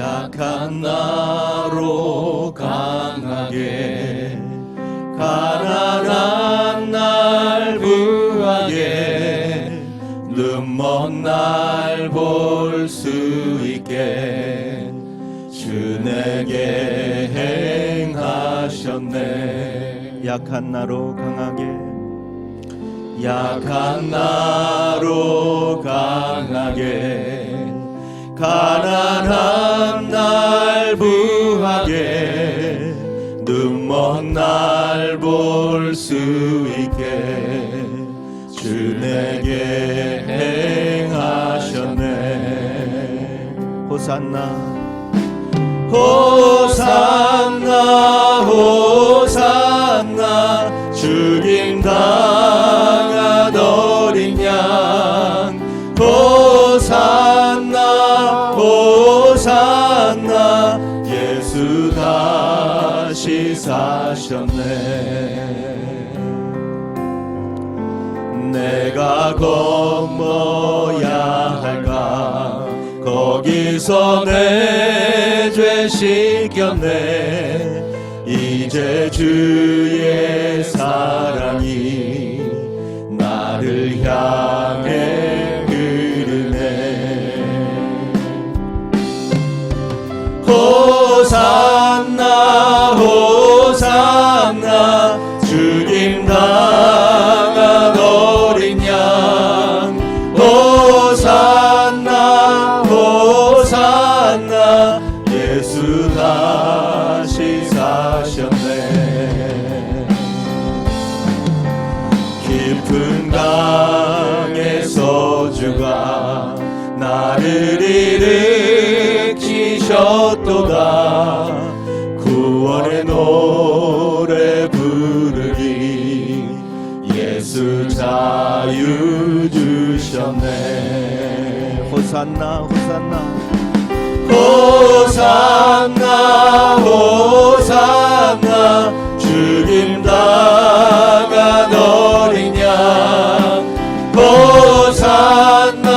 약한 나로 강하게, 가난한 날 부하게, 눈먼 날 볼 수 있게 주 내게 행하셨네. 약한 나로 강하게, 약한 나로 강하게, 가난한 날 부하게, 눈먼 날 볼 수 있게 주 내게 행하셨네. 호산나 호산나 호산나, 죽임 당한 어린 양. 호산나 호산나, 예수 다시 사셨네. 내가 건너야 할까, 거기서 내 죄 씻겼네. 이제 주의 사랑이 나를 향해 흐르네. 호산나 호산나, 죽임 당한 어린 양. 호산나 호산나, 예수 다시 사셨네. 깊은 강에서 주가 나를 일으키셨도다. 구원의 노래 부르리, 예수 자유 주셨네. 호산나 호산나 호산나 호산나, 죽임 당한 어린 양. 호산나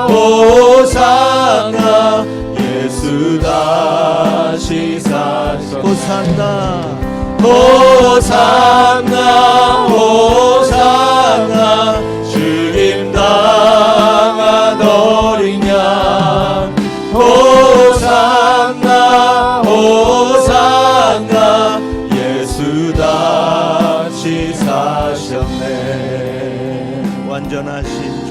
호산나, 예수 다시 사셨네. 호산나 호산나 호산나, 죽임 당한 어린 양. 호산나 호산나, 예수 다시 사셨네. 완전하신 주,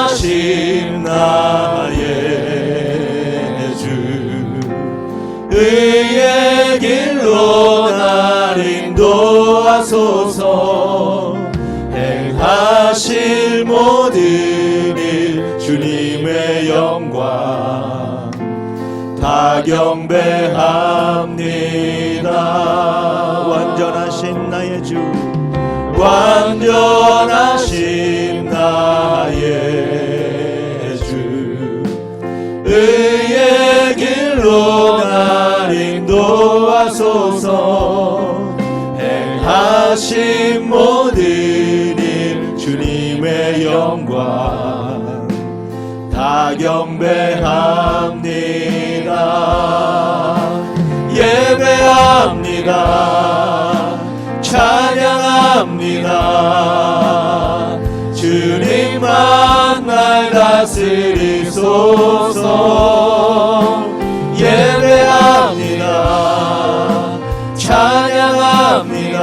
완전하신 나의 주, 의의 길로 날 인도하소서. 행하실 모든 일 주님의 영광 다 경배합니다. 완전하신 나의 주, 완전하신 나의 주, 의의 길로 날 인도하소서. 행하신 모든 일 주님의 영광 다 경배합니다. 예배합니다. 찬양합니다. 주님만 날 다스리소서. 예배합니다. 찬양합니다.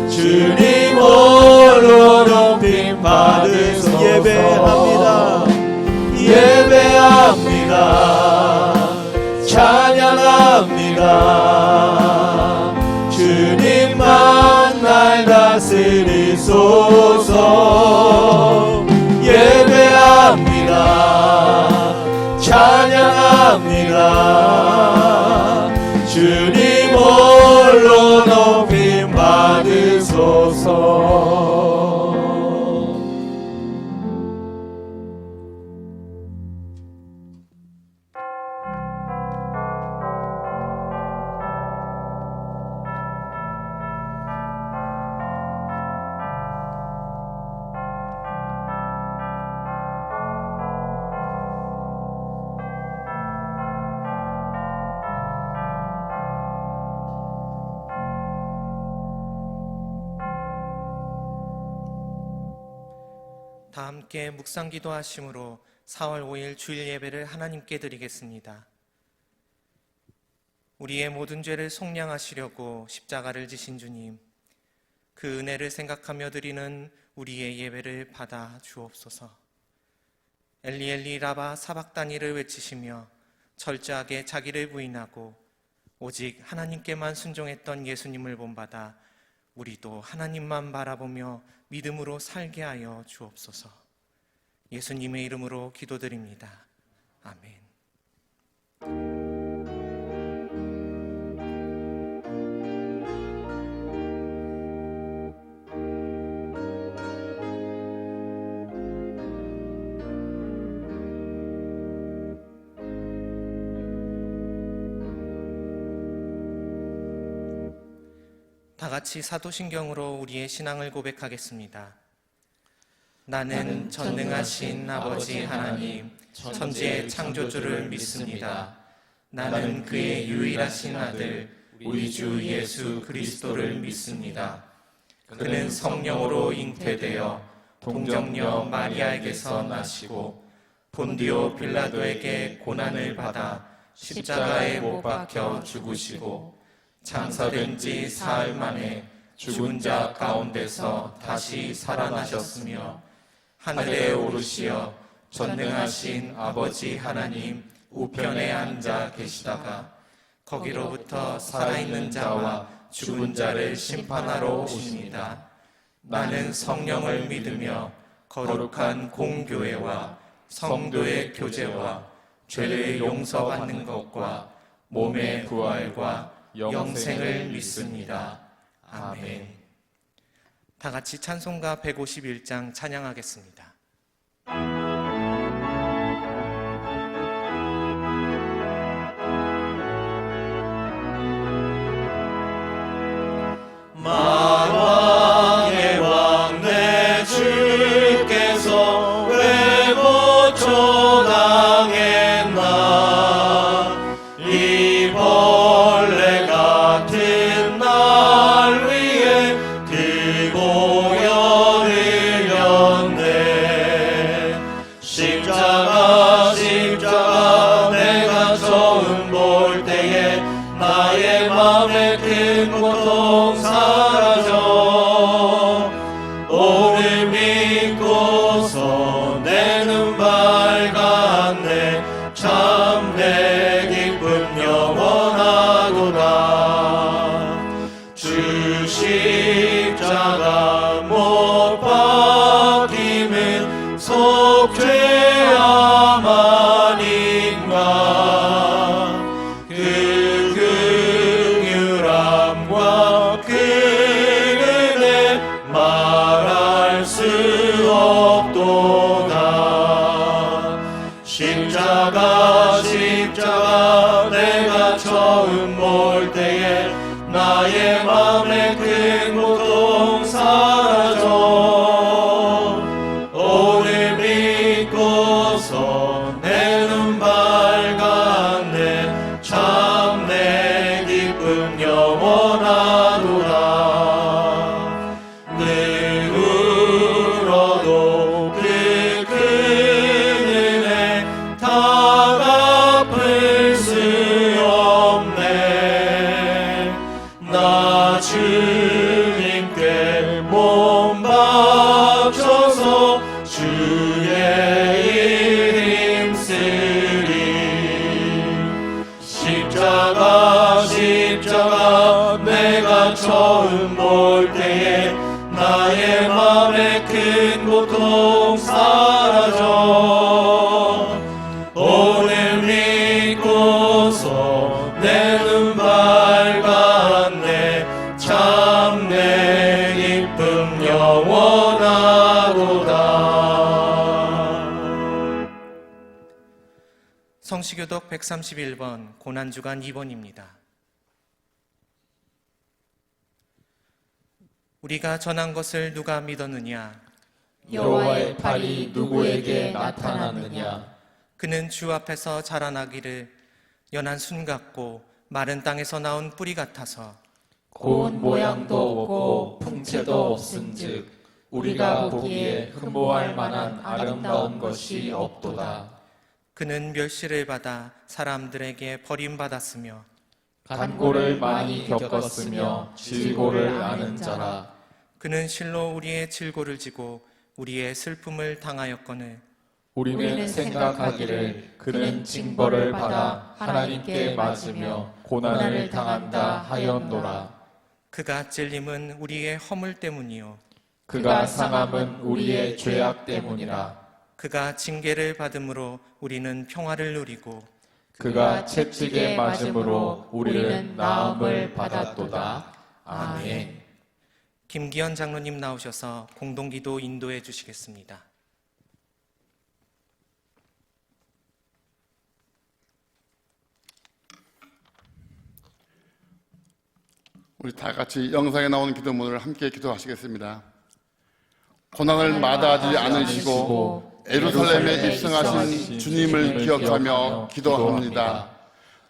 주님 홀로 높임 받으소서. 예배합니다. 예배합니다. 찬양합니다. 주님만 날 다스리소서. 예배합니다. 찬양합니다. 주님 홀로 높임 받으소서. 함께 묵상 기도하심으로 4월 5일 주일 예배를 하나님께 드리겠습니다. 우리의 모든 죄를 속량하시려고 십자가를 지신 주님, 그 은혜를 생각하며 드리는 우리의 예배를 받아 주옵소서. 엘리 엘리 라바 사박다니를 외치시며 철저하게 자기를 부인하고 오직 하나님께만 순종했던 예수님을 본받아 우리도 하나님만 바라보며 믿음으로 살게 하여 주옵소서. 예수님의 이름으로 기도드립니다. 아멘. 다 같이 사도신경으로 우리의 신앙을 고백하겠습니다. 나는 전능하신 아버지 하나님, 천지의 창조주를 믿습니다. 나는 그의 유일하신 아들, 우리 주 예수 그리스도를 믿습니다. 그는 성령으로 잉태되어 동정녀 마리아에게서 나시고 본디오 빌라도에게 고난을 받아 십자가에 못 박혀 죽으시고 장사된 지 사흘 만에 죽은 자 가운데서 다시 살아나셨으며 하늘에 오르시어 전능하신 아버지 하나님 우편에 앉아 계시다가 거기로부터 살아있는 자와 죽은 자를 심판하러 오십니다. 나는 성령을 믿으며 거룩한 공교회와 성도의 교제와 죄를 용서받는 것과 몸의 부활과 영생을 믿습니다. 아멘. 다 같이 찬송가 151장 찬양하겠습니다. 만왕의 왕 내 주께서 왜 고초당했나 이 벌레 같은 날 위에 그 고열을 흘렸네. 십자가 십자가 내가 처음 볼 때에 나의 맘에 큰 고통 사라져 오늘 믿고서 내 눈 밝았네. 참 내 기쁨 영원하도다. 주 십자가 못 박힘은 속죄야만인가. 그 긍휼함과 그 은혜 말할 수 없도다. 십자가 십자가 내가 처음 볼 때에 나의 맘에 큰 고통 사라져 오늘 믿고서 내 눈 밝았네. 참 내 기쁨 영원하도다. 늘 울어도 그 큰 은혜 다 갚을 수 없네. 나 주님께 몸 바쳐서 주의 일 힘쓰리. 십자가 십자가 내가 처음 볼 때에 나의 맘에 큰 고통 사라져 오늘 믿고서 내 눈 밝았네. 참 내 기쁨 영원하도다. 성시교독 131번 고난주간 2번입니다. 우리가 전한 것을 누가 믿었느냐? 여호와의 팔이 누구에게 나타났느냐? 그는 주 앞에서 자라나기를 연한 순 같고 마른 땅에서 나온 뿌리 같아서 고운 모양도 없고 풍채도 없은즉 우리가 보기에 흠모할 만한 아름다운 것이 없도다. 그는 멸시를 받아 사람들에게 버림받았으며 간고를 많이 겪었으며 질고를 아는 자라. 그는 실로 우리의 질고를 지고 우리의 슬픔을 당하였거늘 우리는 생각하기를 그는 징벌을 받아 하나님께 맞으며 고난을 당한다 하였노라. 그가 찔림은 우리의 허물 때문이요 그가 상함은 우리의 죄악 때문이라. 그가 징계를 받음으로 우리는 평화를 누리고 그가 채찍에 맞음으로 우리는 나음을 받았도다. 아멘. 김기현 장로님 나오셔서 공동기도 인도해 주시겠습니다. 우리 다 같이 영상에 나오는 기도문을 함께 기도하시겠습니다. 고난을 마다하지 않으시고 예루살렘에 입성하신 주님을 기억하며 기도합니다.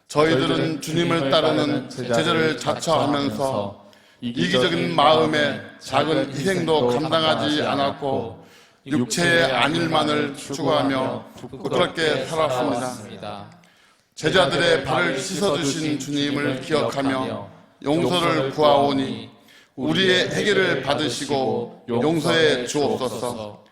저희들은 주님을 따르는 제자를 자처하면서 이기적인 마음에 작은 희생도 감당하지 않았고 육체의 안일만을 추구하며 부끄럽게 살았습니다. 제자들의 발을 씻어주신 주님을 기억하며 용서를 구하오니 우리의 해결을 받으시고 용서해 주옵소서.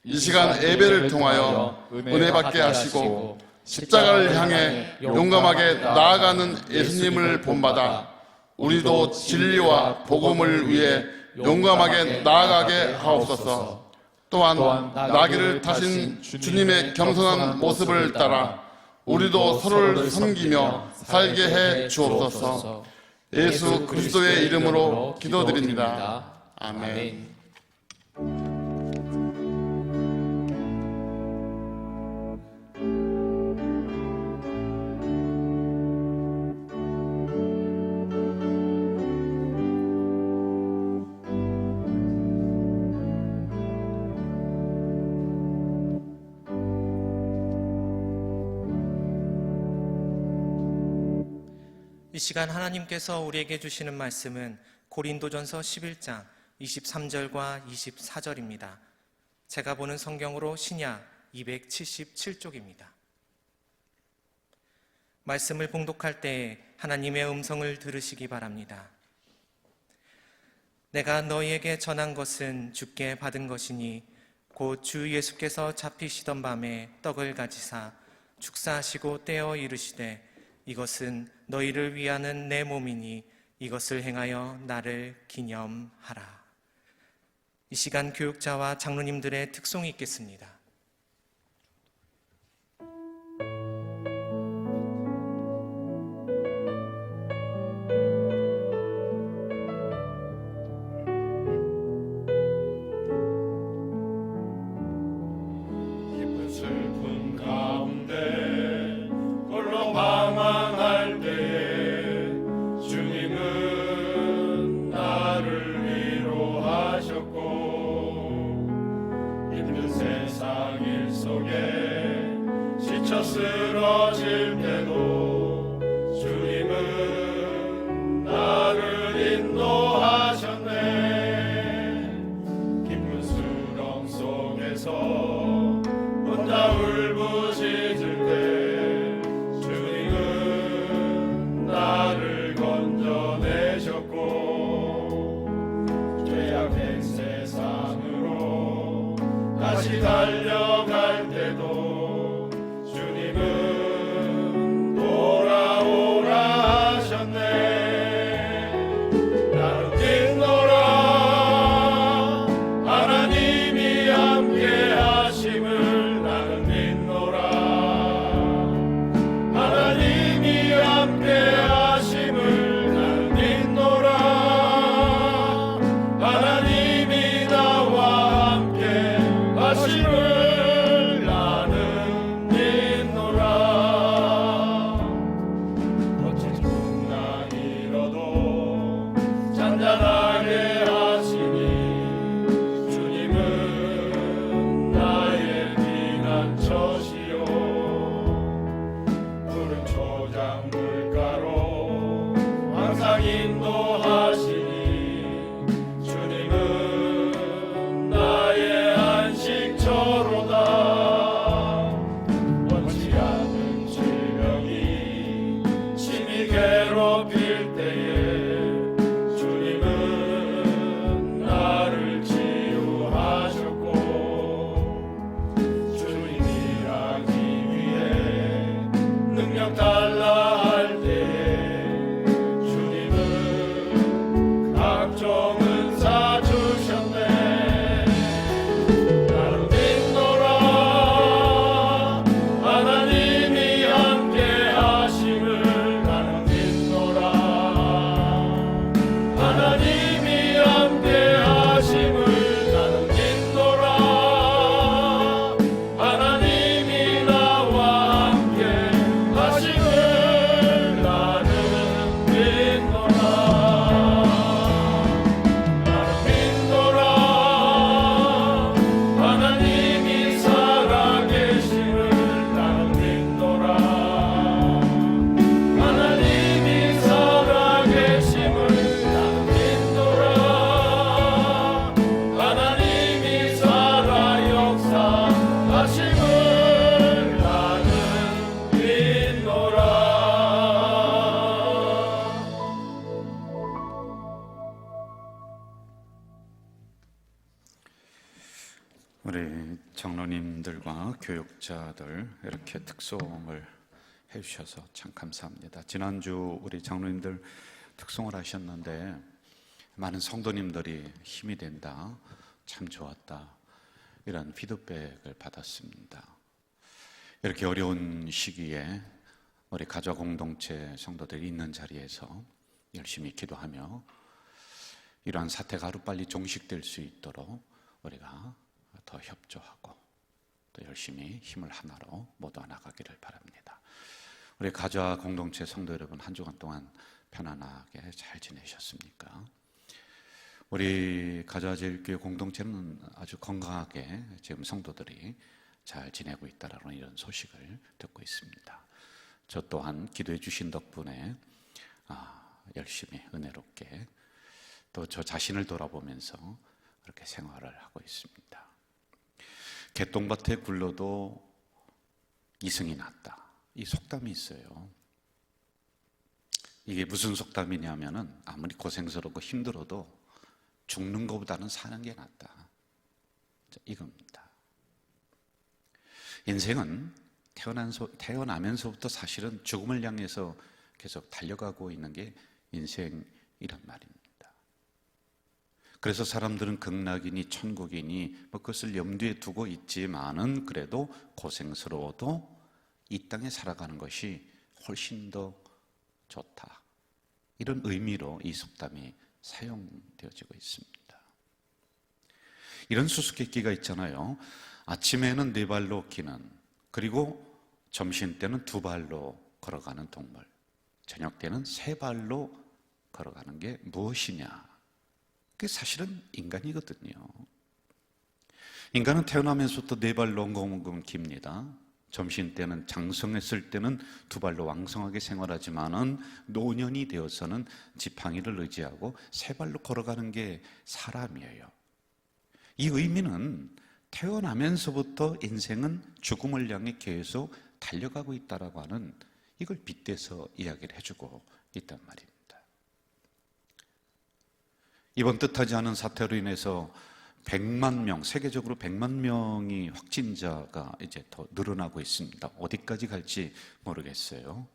이 시간 예배를 통하여 은혜 받게 하시고 십자가를 향해 용감하게 나아가는 예수님을 본받아 우리도 진리와 복음을 위해 용감하게 나아가게 하옵소서. 또한 나귀를 타신 주님의 겸손한 모습을 따라 우리도 서로를 섬기며 살게 해 주옵소서. 예수 그리스도의 이름으로 기도드립니다. 아멘. 이 시간 하나님께서 우리에게 주시는 말씀은 고린도전서 11장 23절과 24절입니다. 제가 보는 성경으로 신약 277쪽입니다. 말씀을 봉독할 때 하나님의 음성을 들으시기 바랍니다. 내가 너희에게 전한 것은 주께 받은 것이니 곧 주 예수께서 잡히시던 밤에 떡을 가지사 축사하시고 떼어 이르시되 이것은 너희를 위하는 내 몸이니 이것을 행하여 나를 기념하라. 이 시간 교육자와 장로님들의 특송이 있겠습니다. 깊은 슬픔 가운데 홀로 방황할 때에 주님은 나를 위로하셨고 힘든 세상 일 속에 지쳐 쓰러질 때도 주님은 나를 인도하셨네. 깊은 수렁 속에서 혼자 울부짖을 때 주님은 나를 건져내셨고 죄악된 세상으로 다시 달려갈 때도 주님은 장로님들과 교육자들 이렇게 특송을 해주셔서 참 감사합니다. 지난주 우리 장로님들 특송을 하셨는데 많은 성도님들이 힘이 된다, 참 좋았다, 이런 피드백을 받았습니다. 이렇게 어려운 시기에 우리 가족 공동체 성도들이 있는 자리에서 열심히 기도하며 이러한 사태가 하루빨리 종식될 수 있도록 우리가 더 협조하고 또 열심히 힘을 하나로 모두 나가기를 바랍니다. 우리 가족 공동체 성도 여러분, 한 주간 동안 편안하게 잘 지내셨습니까? 우리 가족제일교회 공동체는 아주 건강하게 지금 성도들이 잘 지내고 있다라는 이런 소식을 듣고 있습니다. 저 또한 기도해 주신 덕분에 열심히 은혜롭게 또 저 자신을 돌아보면서 그렇게 생활을 하고 있습니다. 개똥밭에 굴러도 이승이 났다, 이 속담이 있어요. 이게 무슨 속담이냐면은 아무리 고생스럽고 힘들어도 죽는 것보다는 사는 게 낫다, 이겁니다. 인생은 태어나면서부터 사실은 죽음을 향해서 계속 달려가고 있는 게 인생이란 말입니다. 그래서 사람들은 극락이니 천국이니 그것을 염두에 두고 있지만은 그래도 고생스러워도 이 땅에 살아가는 것이 훨씬 더 좋다, 이런 의미로 이 속담이 사용되어지고 있습니다. 이런 수수께끼가 있잖아요. 아침에는 4발로 기는, 그리고 점심 때는 2발로 걸어가는 동물, 저녁 때는 3발로 걸어가는 게 무엇이냐? 그게 사실은 인간이거든요. 인간은 태어나면서부터 4발로 엉금엉금 깁니다. 점심 때는 장성했을 때는 2발로 왕성하게 생활하지만은 노년이 되어서는 지팡이를 의지하고 3발로 걸어가는 게 사람이에요. 이 의미는 태어나면서부터 인생은 죽음을 향해 계속 달려가고 있다라고 하는, 이걸 빗대서 이야기를 해주고 있단 말입니다. 이번 뜻하지 않은 사태로 인해서 100만 명, 세계적으로 100만 명이 확진자가 이제 더 늘어나고 있습니다. 어디까지 갈지 모르겠어요.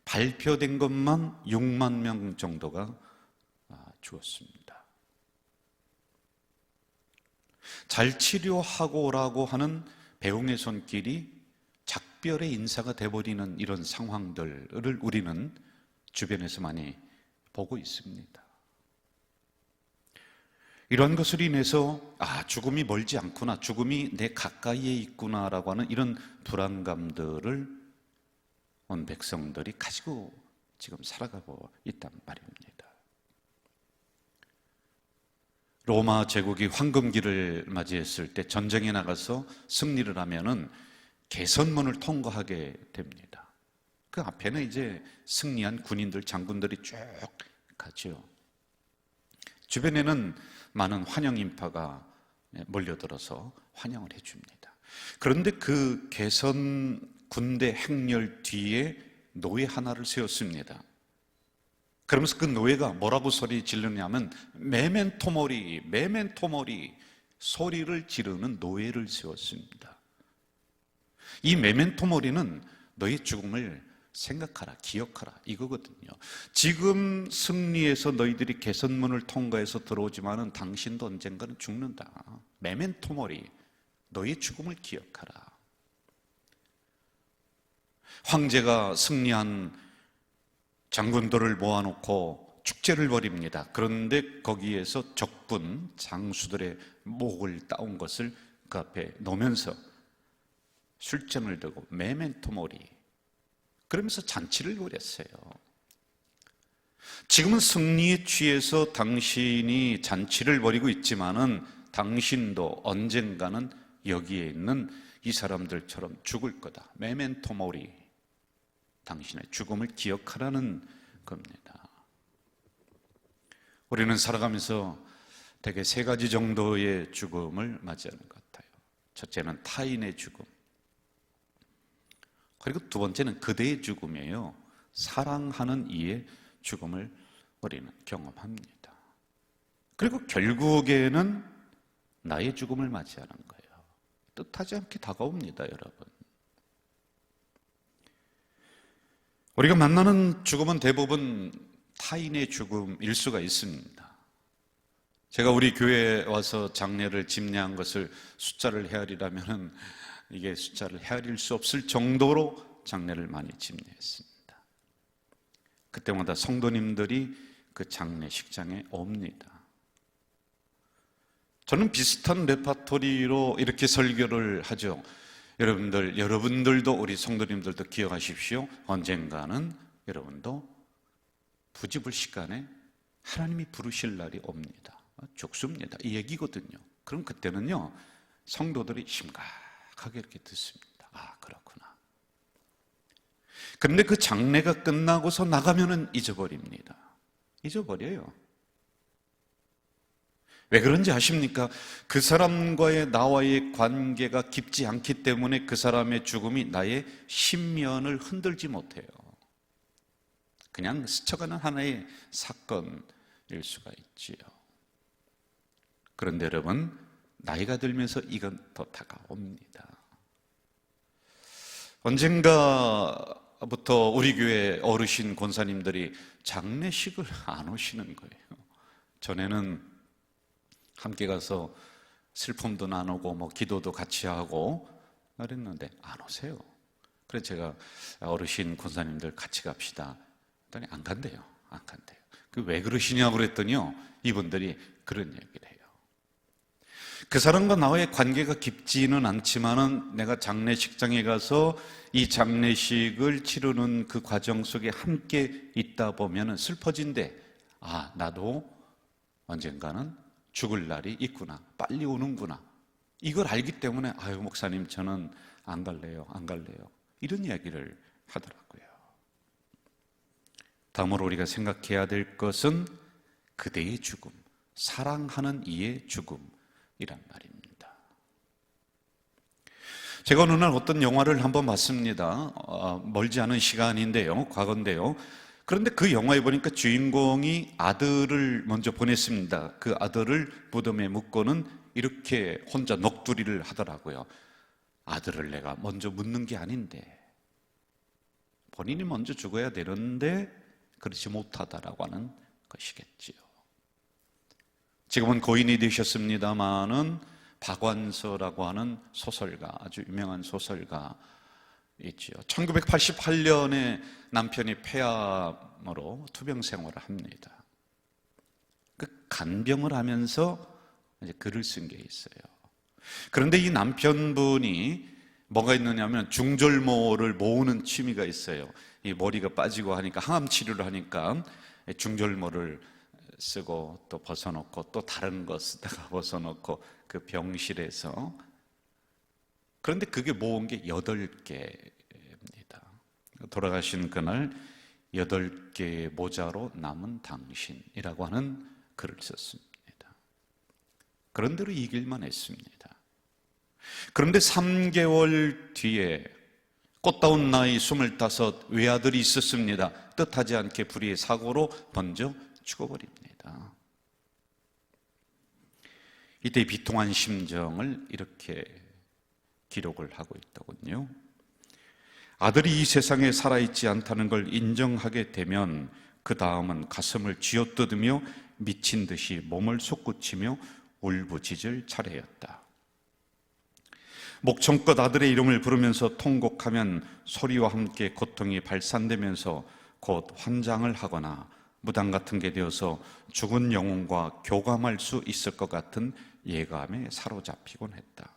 발표된 것만 6만 명 정도가 죽었습니다. 잘 치료하고 오라고 하는 배웅의 손길이 작별의 인사가 돼버리는 이런 상황들을 우리는 주변에서 많이 보고 있습니다. 이런 것을 인해서 죽음이 멀지 않구나, 죽음이 내 가까이에 있구나라고 하는 이런 불안감들을 온 백성들이 가지고 지금 살아가고 있단 말입니다. 로마 제국이 황금기를 맞이했을 때 전쟁에 나가서 승리를 하면은 개선문을 통과하게 됩니다. 그 앞에는 이제 승리한 군인들, 장군들이 쭉 가죠. 주변에는 많은 환영 인파가 몰려들어서 환영을 해줍니다. 그런데 그 개선 군대 행렬 뒤에 노예 하나를 세웠습니다. 그러면서 그 노예가 뭐라고 소리 지르냐면 메멘토 모리, 메멘토 모리, 소리를 지르는 노예를 세웠습니다. 이 메멘토 모리는 너의 죽음을 생각하라, 기억하라, 이거거든요. 지금 승리해서 너희들이 개선문을 통과해서 들어오지만은 당신도 언젠가는 죽는다. 메멘토 모리, 너의 죽음을 기억하라. 황제가 승리한 장군들을 모아놓고 축제를 벌입니다. 그런데 거기에서 적군 장수들의 목을 따온 것을 그 앞에 놓으면서 술잔을 들고 메멘토 모리, 그러면서 잔치를 벌였어요. 지금은 승리에 취해서 당신이 잔치를 벌이고 있지만은 당신도 언젠가는 여기에 있는 이 사람들처럼 죽을 거다. 메멘토 모리, 당신의 죽음을 기억하라는 겁니다. 우리는 살아가면서 대개 3가지 정도의 죽음을 맞이하는 것 같아요. 첫째는 타인의 죽음, 그리고 2번째는 그대의 죽음이에요. 사랑하는 이의 죽음을 우리는 경험합니다. 그리고 결국에는 나의 죽음을 맞이하는 거예요. 뜻하지 않게 다가옵니다, 여러분. 우리가 만나는 죽음은 대부분 타인의 죽음일 수가 있습니다. 제가 우리 교회에 와서 장례를 집례한 것을 숫자를 헤아리라면 이게 숫자를 헤아릴 수 없을 정도로 장례를 많이 집례했습니다. 그때마다 성도님들이 그 장례식장에 옵니다. 저는 비슷한 레파토리로 이렇게 설교를 하죠. 여러분들도 우리 성도님들도 기억하십시오. 언젠가는 여러분도 부집을 시간에 하나님이 부르실 날이 옵니다. 죽습니다. 이 얘기거든요. 그럼 그때는요, 성도들이 심각하게 이렇게 듣습니다. 아, 그렇구나. 그런데 그 장례가 끝나고서 나가면은 잊어버립니다. 잊어버려요. 왜 그런지 아십니까? 그 사람과의 나와의 관계가 깊지 않기 때문에 그 사람의 죽음이 나의 신면을 흔들지 못해요. 그냥 스쳐가는 하나의 사건일 수가 있지요. 그런데 여러분, 나이가 들면서 이건 더 다가옵니다. 언젠가부터 우리 교회 어르신 권사님들이 장례식을 안 오시는 거예요. 전에는 함께 가서 슬픔도 나누고 뭐 기도도 같이 하고 그랬는데 안 오세요. 그래서 제가 어르신 권사님들 같이 갑시다 했더니 안 간대요. 안 간대요. 그 왜 그러시냐고 그랬더니요, 이분들이 그런 얘기를 해요. 그 사람과 나와의 관계가 깊지는 않지만은 내가 장례식장에 가서 이 장례식을 치르는 그 과정 속에 함께 있다 보면은 슬퍼진대. 아, 나도 언젠가는 죽을 날이 있구나. 빨리 오는구나. 이걸 알기 때문에 아유, 목사님 저는 안 갈래요. 안 갈래요. 이런 이야기를 하더라고요. 다음으로 우리가 생각해야 될 것은 그대의 죽음, 사랑하는 이의 죽음이란 말입니다. 제가 어느 날 어떤 영화를 한번 봤습니다. 멀지 않은 시간인데요, 과거인데요. 그런데 그 영화에 보니까 주인공이 아들을 먼저 보냈습니다. 그 아들을 무덤에 묻고는 이렇게 혼자 넋두리를 하더라고요. 아들을 내가 먼저 묻는 게 아닌데, 본인이 먼저 죽어야 되는데 그렇지 못하다라고 하는 것이겠지요. 지금은 고인이 되셨습니다마는 박완서라고 하는 소설가, 아주 유명한 소설가 있지요. 1988년에 남편이 폐암으로 투병 생활을 합니다. 그 간병을 하면서 이제 글을 쓴 게 있어요. 그런데 이 남편분이 뭐가 있느냐면 중절모를 모으는 취미가 있어요. 이 머리가 빠지고 하니까 항암 치료를 하니까 중절모를 쓰고 또 벗어놓고 또 다른 거 쓰다가 벗어놓고 그 병실에서, 그런데 그게 모은 게 8개입니다. 돌아가신 그날 8개의 모자로 남은 당신이라고 하는 글을 썼습니다. 그런대로 이 길만 했습니다. 그런데 3개월 뒤에 꽃다운 나이 25 외아들이 있었습니다. 뜻하지 않게 불의의 사고로 번져 죽어버립니다. 이때 비통한 심정을 이렇게 기록을 하고 있더군요. 아들이 이 세상에 살아있지 않다는 걸 인정하게 되면 그 다음은 가슴을 쥐어뜯으며 미친 듯이 몸을 솟구치며 울부짖을 차례였다. 목청껏 아들의 이름을 부르면서 통곡하면 소리와 함께 고통이 발산되면서 곧 환장을 하거나 무당 같은 게 되어서 죽은 영혼과 교감할 수 있을 것 같은 예감에 사로잡히곤 했다.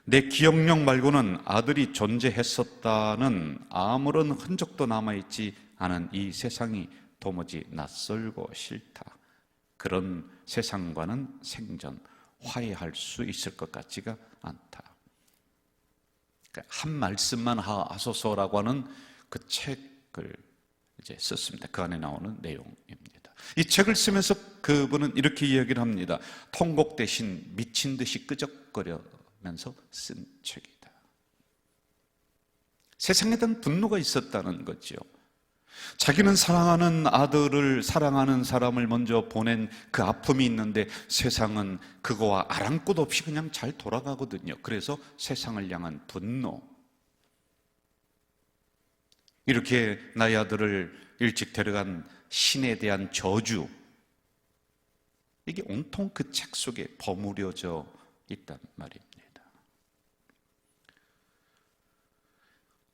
내 기억력 말고는 아들이 존재했었다는 아무런 흔적도 남아있지 않은 이 세상이 도무지 낯설고 싫다. 그런 세상과는 생전 화해할 수 있을 것 같지가 않다. 한 말씀만 하소서라고 하는 그 책을 이제 썼습니다. 그 안에 나오는 내용입니다. 이 책을 쓰면서 그분은 이렇게 이야기를 합니다. 통곡 대신 미친 듯이 끄적거리면서 쓴 책이다. 세상에 대한 분노가 있었다는 거죠. 자기는 사랑하는 아들을, 사랑하는 사람을 먼저 보낸 그 아픔이 있는데 세상은 그거와 아랑곳 없이 그냥 잘 돌아가거든요. 그래서 세상을 향한 분노, 이렇게 나의 아들을 일찍 데려간 신에 대한 저주, 이게 온통 그 책 속에 버무려져 있단 말입니다.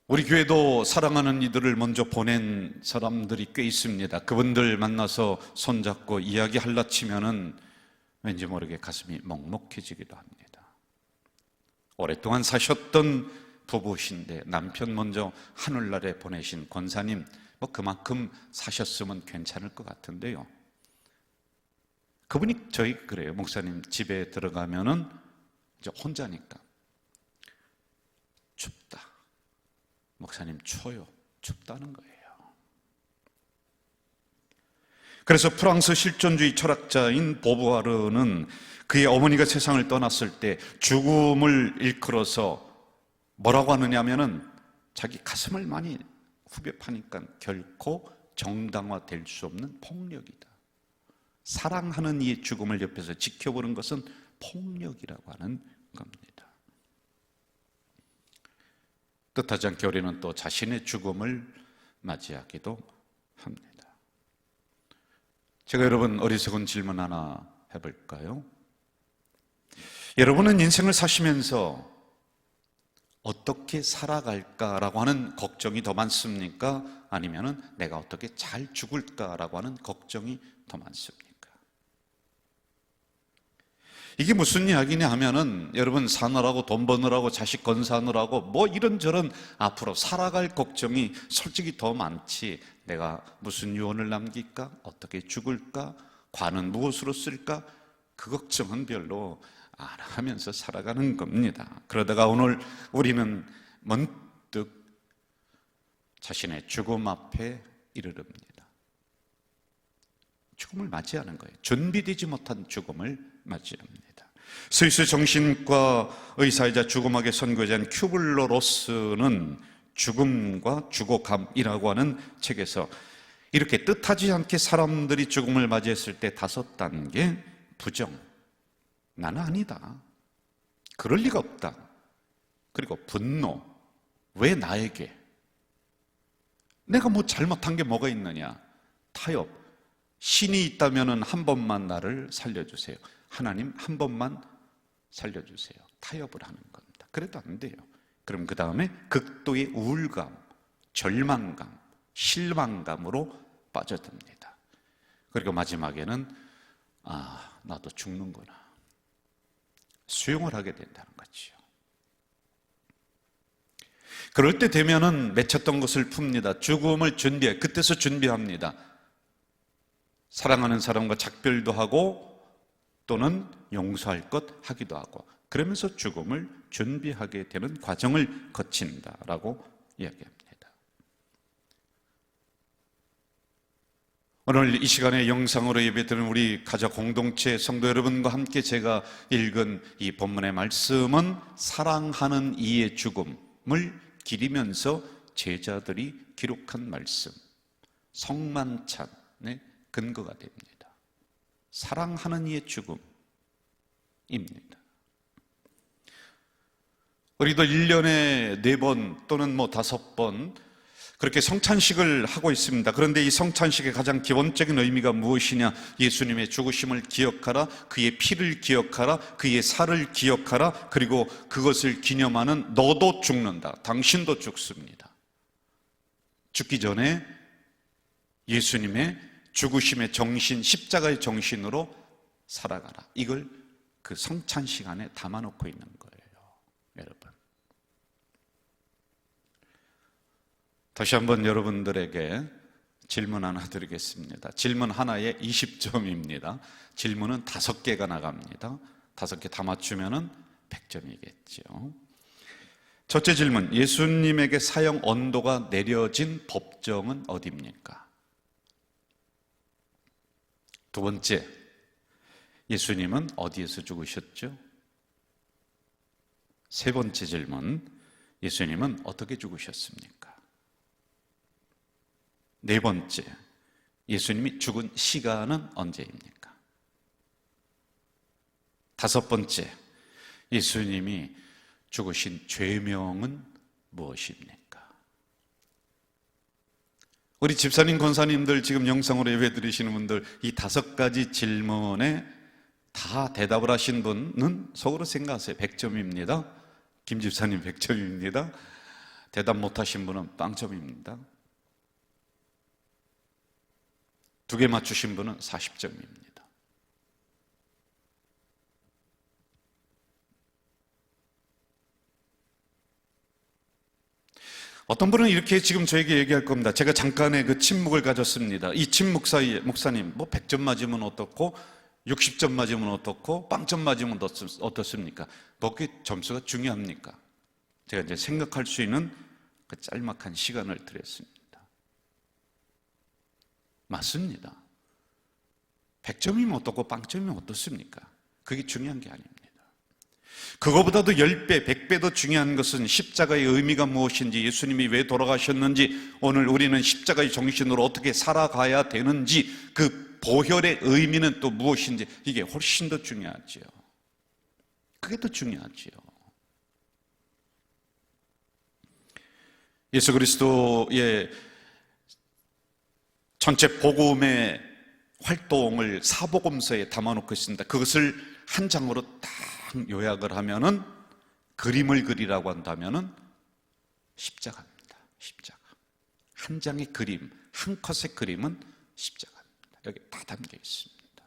우리 교회도 사랑하는 이들을 먼저 보낸 사람들이 꽤 있습니다. 그분들 만나서 손잡고 이야기할라 치면은 왠지 모르게 가슴이 먹먹해지기도 합니다. 오랫동안 사셨던 부부신데 남편 먼저 하늘나라에 보내신 권사님, 뭐 그만큼 사셨으면 괜찮을 것 같은데요. 그분이 저희 그래요. 목사님 집에 들어가면은 이제 혼자니까 춥다. 목사님 추워요. 춥다는 거예요. 그래서 프랑스 실존주의 철학자인 보부아르는 그의 어머니가 세상을 떠났을 때 죽음을 일컬어서 뭐라고 하느냐면은 자기 가슴을 많이 후벼 파니까 결코 정당화될 수 없는 폭력이다. 사랑하는 이의 죽음을 옆에서 지켜보는 것은 폭력이라고 하는 겁니다. 뜻하지 않게 우리는 또 자신의 죽음을 맞이하기도 합니다. 제가 여러분 어리석은 질문 하나 해볼까요? 여러분은 인생을 사시면서 어떻게 살아갈까라고 하는 걱정이 더 많습니까? 아니면은 내가 어떻게 잘 죽을까라고 하는 걱정이 더 많습니까? 이게 무슨 이야기냐 하면은 여러분 사느라고 돈 버느라고 자식 건사느라고 뭐 이런저런 앞으로 살아갈 걱정이 솔직히 더 많지, 내가 무슨 유언을 남길까? 어떻게 죽을까? 관은 무엇으로 쓸까? 그 걱정은 별로 안 하면서 살아가는 겁니다. 그러다가 오늘 우리는 문득 자신의 죽음 앞에 이르릅니다. 죽음을 맞이하는 거예요. 준비되지 못한 죽음을 맞이합니다. 스위스 정신과 의사이자 죽음학의 선교자인 큐블러-로스는 죽음과 죽어감이라고 하는 책에서 이렇게 뜻하지 않게 사람들이 죽음을 맞이했을 때 5단계 부정, 나는 아니다, 그럴 리가 없다, 그리고 분노, 왜 나에게, 내가 뭐 잘못한 게 뭐가 있느냐, 타협, 신이 있다면 한 번만 나를 살려주세요, 하나님 한 번만 살려주세요, 타협을 하는 겁니다. 그래도 안 돼요. 그럼 그 다음에 극도의 우울감, 절망감, 실망감으로 빠져듭니다. 그리고 마지막에는 나도 죽는구나, 수용을 하게 된다는 거죠. 그럴 때 되면은 맺혔던 것을 풉니다. 죽음을 준비해, 그때서 준비합니다. 사랑하는 사람과 작별도 하고 또는 용서할 것 하기도 하고, 그러면서 죽음을 준비하게 되는 과정을 거친다라고 이야기합니다. 오늘 이 시간에 영상으로 예배드리는 우리 가족 공동체 성도 여러분과 함께 제가 읽은 이 본문의 말씀은 사랑하는 이의 죽음을 기리면서 제자들이 기록한 말씀, 성만찬의 근거가 됩니다. 사랑하는 이의 죽음입니다. 우리도 1년에 4번 또는 5번 그렇게 성찬식을 하고 있습니다. 그런데 이 성찬식의 가장 기본적인 의미가 무엇이냐? 예수님의 죽으심을 기억하라, 그의 피를 기억하라, 그의 살을 기억하라, 그리고 그것을 기념하는 너도 죽는다, 당신도 죽습니다. 죽기 전에 예수님의 죽으심의 정신, 십자가의 정신으로 살아가라, 이걸 그 성찬식 안에 담아놓고 있는 거예요. 여러분, 다시 한번 여러분들에게 질문 하나 드리겠습니다. 질문 하나에 20점입니다. 질문은 5개가 나갑니다. 5개 다 맞추면은 100점이겠죠. 첫째 질문, 예수님에게 사형 언도가 내려진 법정은 어디입니까? 두 번째, 예수님은 어디에서 죽으셨죠? 세 번째 질문, 예수님은 어떻게 죽으셨습니까? 네 번째, 예수님이 죽은 시간은 언제입니까? 다섯 번째, 예수님이 죽으신 죄명은 무엇입니까? 우리 집사님, 권사님들 지금 영상으로 예배 드리시는 분들 이 다섯 가지 질문에 다 대답을 하신 분은 속으로 생각하세요. 100점입니다. 김 집사님 100점입니다. 대답 못하신 분은 빵점입니다. 두 개 맞추신 분은 40점입니다. 어떤 분은 이렇게 지금 저에게 얘기할 겁니다. 제가 잠깐의 그 침묵을 가졌습니다. 이 침묵 사이에 목사님 뭐 100점 맞으면 어떻고 60점 맞으면 어떻고 빵점 맞으면 어떻습니까? 그게 점수가 중요합니까? 제가 이제 생각할 수 있는 그 짤막한 시간을 드렸습니다. 맞습니다. 100점이면 어떻고 빵점이면 어떻습니까? 그게 중요한 게 아닙니다. 그거보다도 10배, 100배 더 중요한 것은 십자가의 의미가 무엇인지, 예수님이 왜 돌아가셨는지, 오늘 우리는 십자가의 정신으로 어떻게 살아가야 되는지, 그 보혈의 의미는 또 무엇인지, 이게 훨씬 더 중요하지요. 그게 더 중요하지요. 예수 그리스도의 전체 복음의 활동을 사복음서에 담아놓고 있습니다. 그것을 한 장으로 딱 요약을 하면은, 그림을 그리라고 한다면은 십자가입니다. 십자가. 한 장의 그림, 한 컷의 그림은 십자가입니다. 여기 다 담겨 있습니다.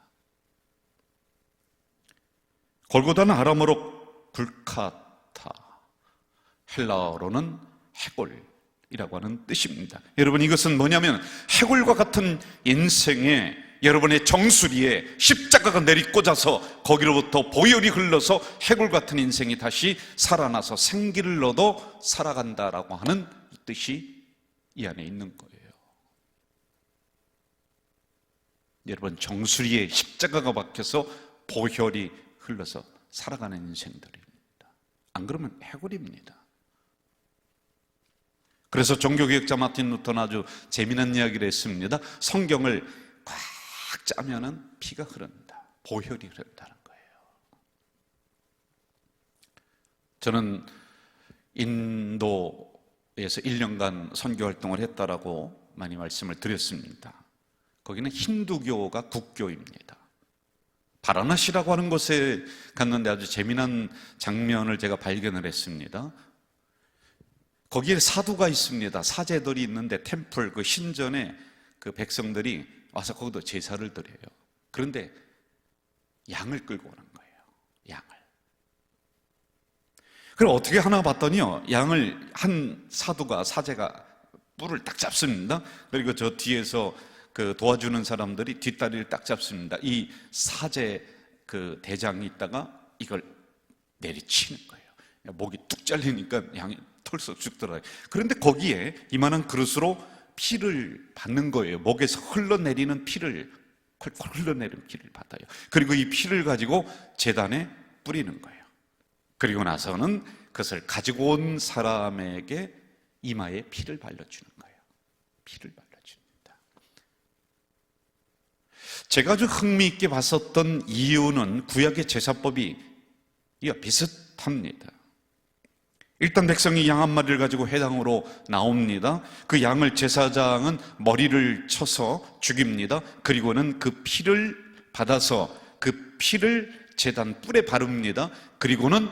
골고다는 아람어로 불카타, 헬라어로는 해골이라고 하는 뜻입니다. 여러분, 이것은 뭐냐면 해골과 같은 인생에 여러분의 정수리에 십자가가 내리꽂아서 거기로부터 보혈이 흘러서 해골 같은 인생이 다시 살아나서 생기를 얻어 살아간다라고 하는 뜻이 이 안에 있는 거예요. 여러분, 정수리에 십자가가 박혀서 보혈이 흘러서 살아가는 인생들입니다. 안 그러면 해골입니다. 그래서 종교개혁자 마틴 루터는 아주 재미난 이야기를 했습니다. 성경을 꽉 짜면은 피가 흐른다, 보혈이 흐른다는 거예요. 저는 인도에서 1년간 선교활동을 했다라고 많이 말씀을 드렸습니다. 거기는 힌두교가 국교입니다. 바라나시라고 하는 곳에 갔는데 아주 재미난 장면을 제가 발견을 했습니다. 거기에 사두가 있습니다. 사제들이 있는데 템플, 그 신전에 그 백성들이 와서 거기도 제사를 드려요. 그런데 양을 끌고 오는 거예요. 양을. 그럼 어떻게 하나 봤더니요, 양을 한 사두가, 사제가 뿔을 딱 잡습니다. 그리고 저 뒤에서 그 도와주는 사람들이 뒷다리를 딱 잡습니다. 이 사제 그 대장이 있다가 이걸 내리치는 거예요. 목이 뚝 잘리니까 양이 털썩 죽더라고요. 그런데 거기에 이만한 그릇으로 피를 받는 거예요. 목에서 흘러내리는 피를, 콜콜 흘러내리는 피를 받아요. 그리고 이 피를 가지고 제단에 뿌리는 거예요. 그리고 나서는 그것을 가지고 온 사람에게 이마에 피를 발라주는 거예요. 피를 발라줍니다. 제가 아주 흥미있게 봤었던 이유는 구약의 제사법이 비슷합니다. 일단 백성이 양 한 마리를 가지고 회당으로 나옵니다. 그 양을 제사장은 머리를 쳐서 죽입니다. 그리고는 그 피를 받아서 그 피를 제단 뿔에 바릅니다. 그리고는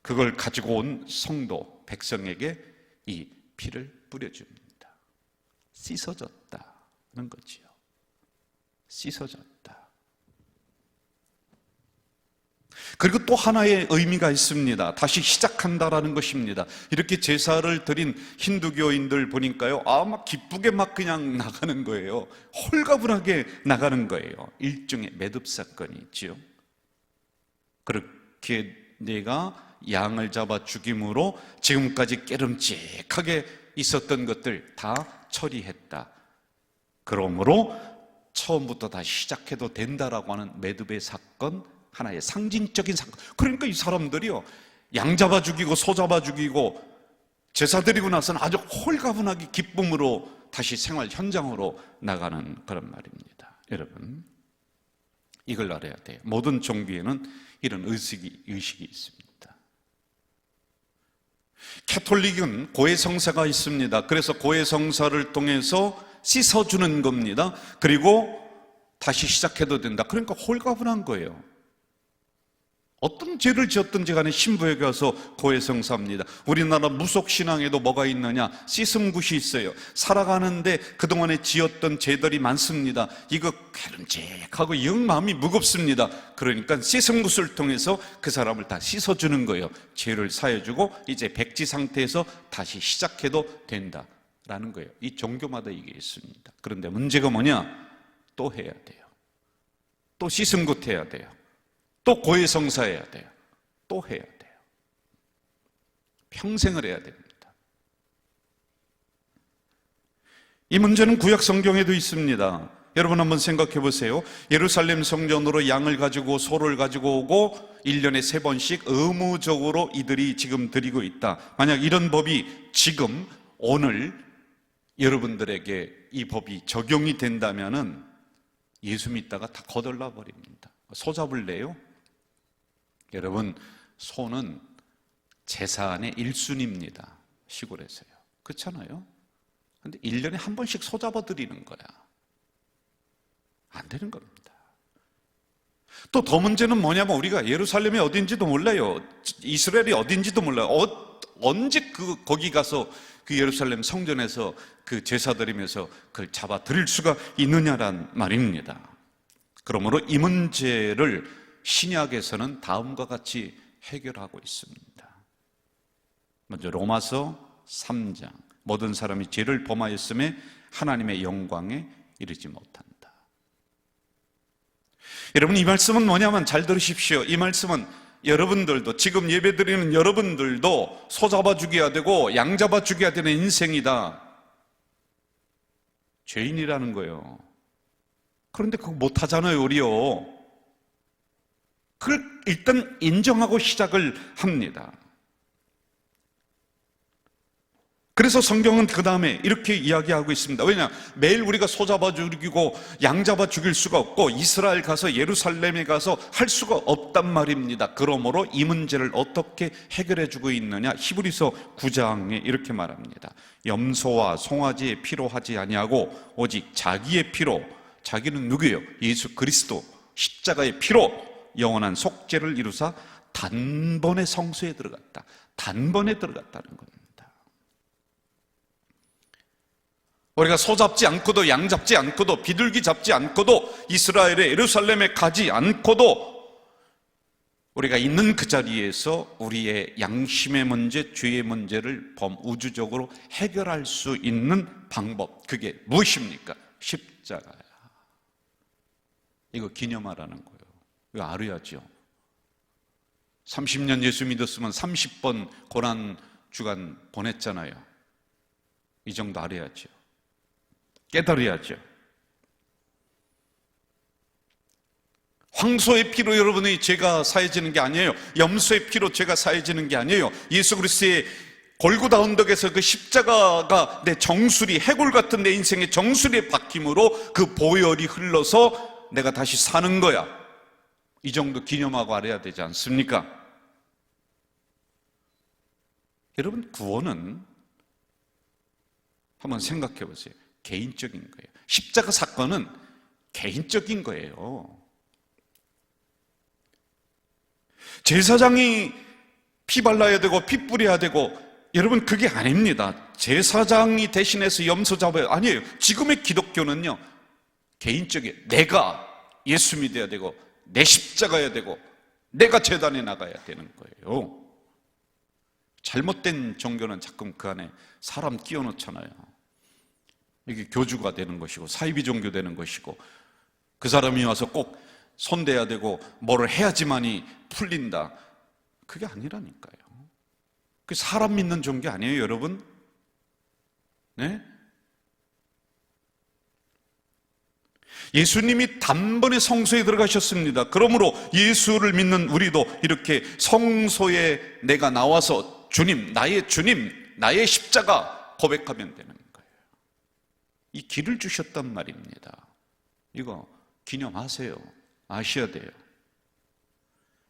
그걸 가지고 온 성도 백성에게 이 피를 뿌려줍니다. 씻어졌다는 거지요. 씻어졌다. 그리고 또 하나의 의미가 있습니다. 다시 시작한다라는 것입니다. 이렇게 제사를 드린 힌두교인들 보니까요, 막 기쁘게 막 그냥 나가는 거예요. 홀가분하게 나가는 거예요. 일종의 매듭 사건이 있지요. 그렇게 내가 양을 잡아 죽임으로 지금까지 깨름직하게 있었던 것들 다 처리했다. 그러므로 처음부터 다시 시작해도 된다라고 하는 매듭의 사건, 하나의 상징적인 사건. 그러니까 이 사람들이요, 양 잡아 죽이고 소 잡아 죽이고 제사 드리고 나서는 아주 홀가분하게 기쁨으로 다시 생활 현장으로 나가는 그런 말입니다. 여러분, 이걸 알아야 돼요. 모든 종교에는 이런 의식이 있습니다. 캐톨릭은 고해성사가 있습니다. 그래서 고해성사를 통해서 씻어주는 겁니다. 그리고 다시 시작해도 된다. 그러니까 홀가분한 거예요. 어떤 죄를 지었든지 간에 신부에게 가서 고해성사합니다. 우리나라 무속신앙에도 뭐가 있느냐? 씻음굿이 있어요. 살아가는데 그동안에 지었던 죄들이 많습니다. 이거 쾌름직하고 영 마음이 무겁습니다. 그러니까 씻음굿을 통해서 그 사람을 다 씻어주는 거예요. 죄를 사해주고 이제 백지 상태에서 다시 시작해도 된다라는 거예요. 이 종교마다 이게 있습니다. 그런데 문제가 뭐냐? 또 해야 돼요. 또 씻음굿 해야 돼요. 또 고해성사해야 돼요. 또 해야 돼요. 평생을 해야 됩니다. 이 문제는 구약 성경에도 있습니다. 여러분 한번 생각해 보세요. 예루살렘 성전으로 양을 가지고 소를 가지고 오고 1년에 3번씩 의무적으로 이들이 지금 드리고 있다. 만약 이런 법이 지금 오늘 여러분들에게 이 법이 적용이 된다면은 예수 믿다가 다 거덜나 버립니다. 소 잡을래요? 여러분, 소는 제사안의 1순위입니다. 시골에서요. 그렇잖아요? 근데 1년에 한 번씩 소 잡아드리는 거야. 안 되는 겁니다. 또 더 문제는 뭐냐면 우리가 예루살렘이 어딘지도 몰라요. 이스라엘이 어딘지도 몰라요. 언제 거기 가서 그 예루살렘 성전에서 그 제사 드리면서 그걸 잡아 드릴 수가 있느냐란 말입니다. 그러므로 이 문제를 신약에서는 다음과 같이 해결하고 있습니다. 먼저 로마서 3장, 모든 사람이 죄를 범하였음에 하나님의 영광에 이르지 못한다. 여러분, 이 말씀은 뭐냐면 잘 들으십시오. 이 말씀은 여러분들도, 지금 예배드리는 여러분들도 소 잡아 죽여야 되고 양 잡아 죽여야 되는 인생이다. 죄인이라는 거예요. 그런데 그거 못하잖아요, 우리요. 그걸 일단 인정하고 시작을 합니다. 그래서 성경은 그 다음에 이렇게 이야기하고 있습니다. 왜냐? 매일 우리가 소 잡아 죽이고 양 잡아 죽일 수가 없고 이스라엘 가서 예루살렘에 가서 할 수가 없단 말입니다. 그러므로 이 문제를 어떻게 해결해 주고 있느냐? 히브리서 9장에 이렇게 말합니다. 염소와 송아지의 피로 하지 아니하고 오직 자기의 피로, 자기는 누구예요? 예수 그리스도 십자가의 피로 영원한 속죄를 이루사 단번에 성소에 들어갔다. 단번에 들어갔다는 겁니다. 우리가 소 잡지 않고도 양 잡지 않고도 비둘기 잡지 않고도 이스라엘의 예루살렘에 가지 않고도 우리가 있는 그 자리에서 우리의 양심의 문제, 죄의 문제를 범우주적으로 해결할 수 있는 방법, 그게 무엇입니까? 십자가야. 이거 기념하라는 거예요. 이거 알아야죠. 30년 예수 믿었으면 30번 고난 주간 보냈잖아요. 이 정도 알아야죠. 깨달아야죠. 황소의 피로 여러분의 죄가 사해지는 게 아니에요. 염소의 피로 죄가 사해지는 게 아니에요. 예수 그리스도의 골고다 언덕에서 그 십자가가 내 정수리, 해골 같은 내 인생의 정수리에 박힘으로 그 보혈이 흘러서 내가 다시 사는 거야. 이 정도 기념하고 알아야 되지 않습니까? 여러분, 구원은 한번 생각해 보세요. 개인적인 거예요. 십자가 사건은 개인적인 거예요. 제사장이 피 발라야 되고 피 뿌려야 되고, 여러분 그게 아닙니다. 제사장이 대신해서 염소 잡아야, 아니에요. 지금의 기독교는요, 개인적인, 내가 예수 믿어야 되고 내 십자가야 되고 내가 제단에 나가야 되는 거예요. 잘못된 종교는 자꾸 그 안에 사람 끼워 넣잖아요. 이게 교주가 되는 것이고 사이비 종교 되는 것이고, 그 사람이 와서 꼭 손대야 되고 뭐를 해야지만이 풀린다. 그게 아니라니까요. 그 사람 믿는 종교 아니에요, 여러분? 네? 예수님이 단번에 성소에 들어가셨습니다. 그러므로 예수를 믿는 우리도 이렇게 성소에 내가 나와서 주님, 나의 십자가 고백하면 되는 거예요. 이 길을 주셨단 말입니다. 이거 기념하세요. 아셔야 돼요.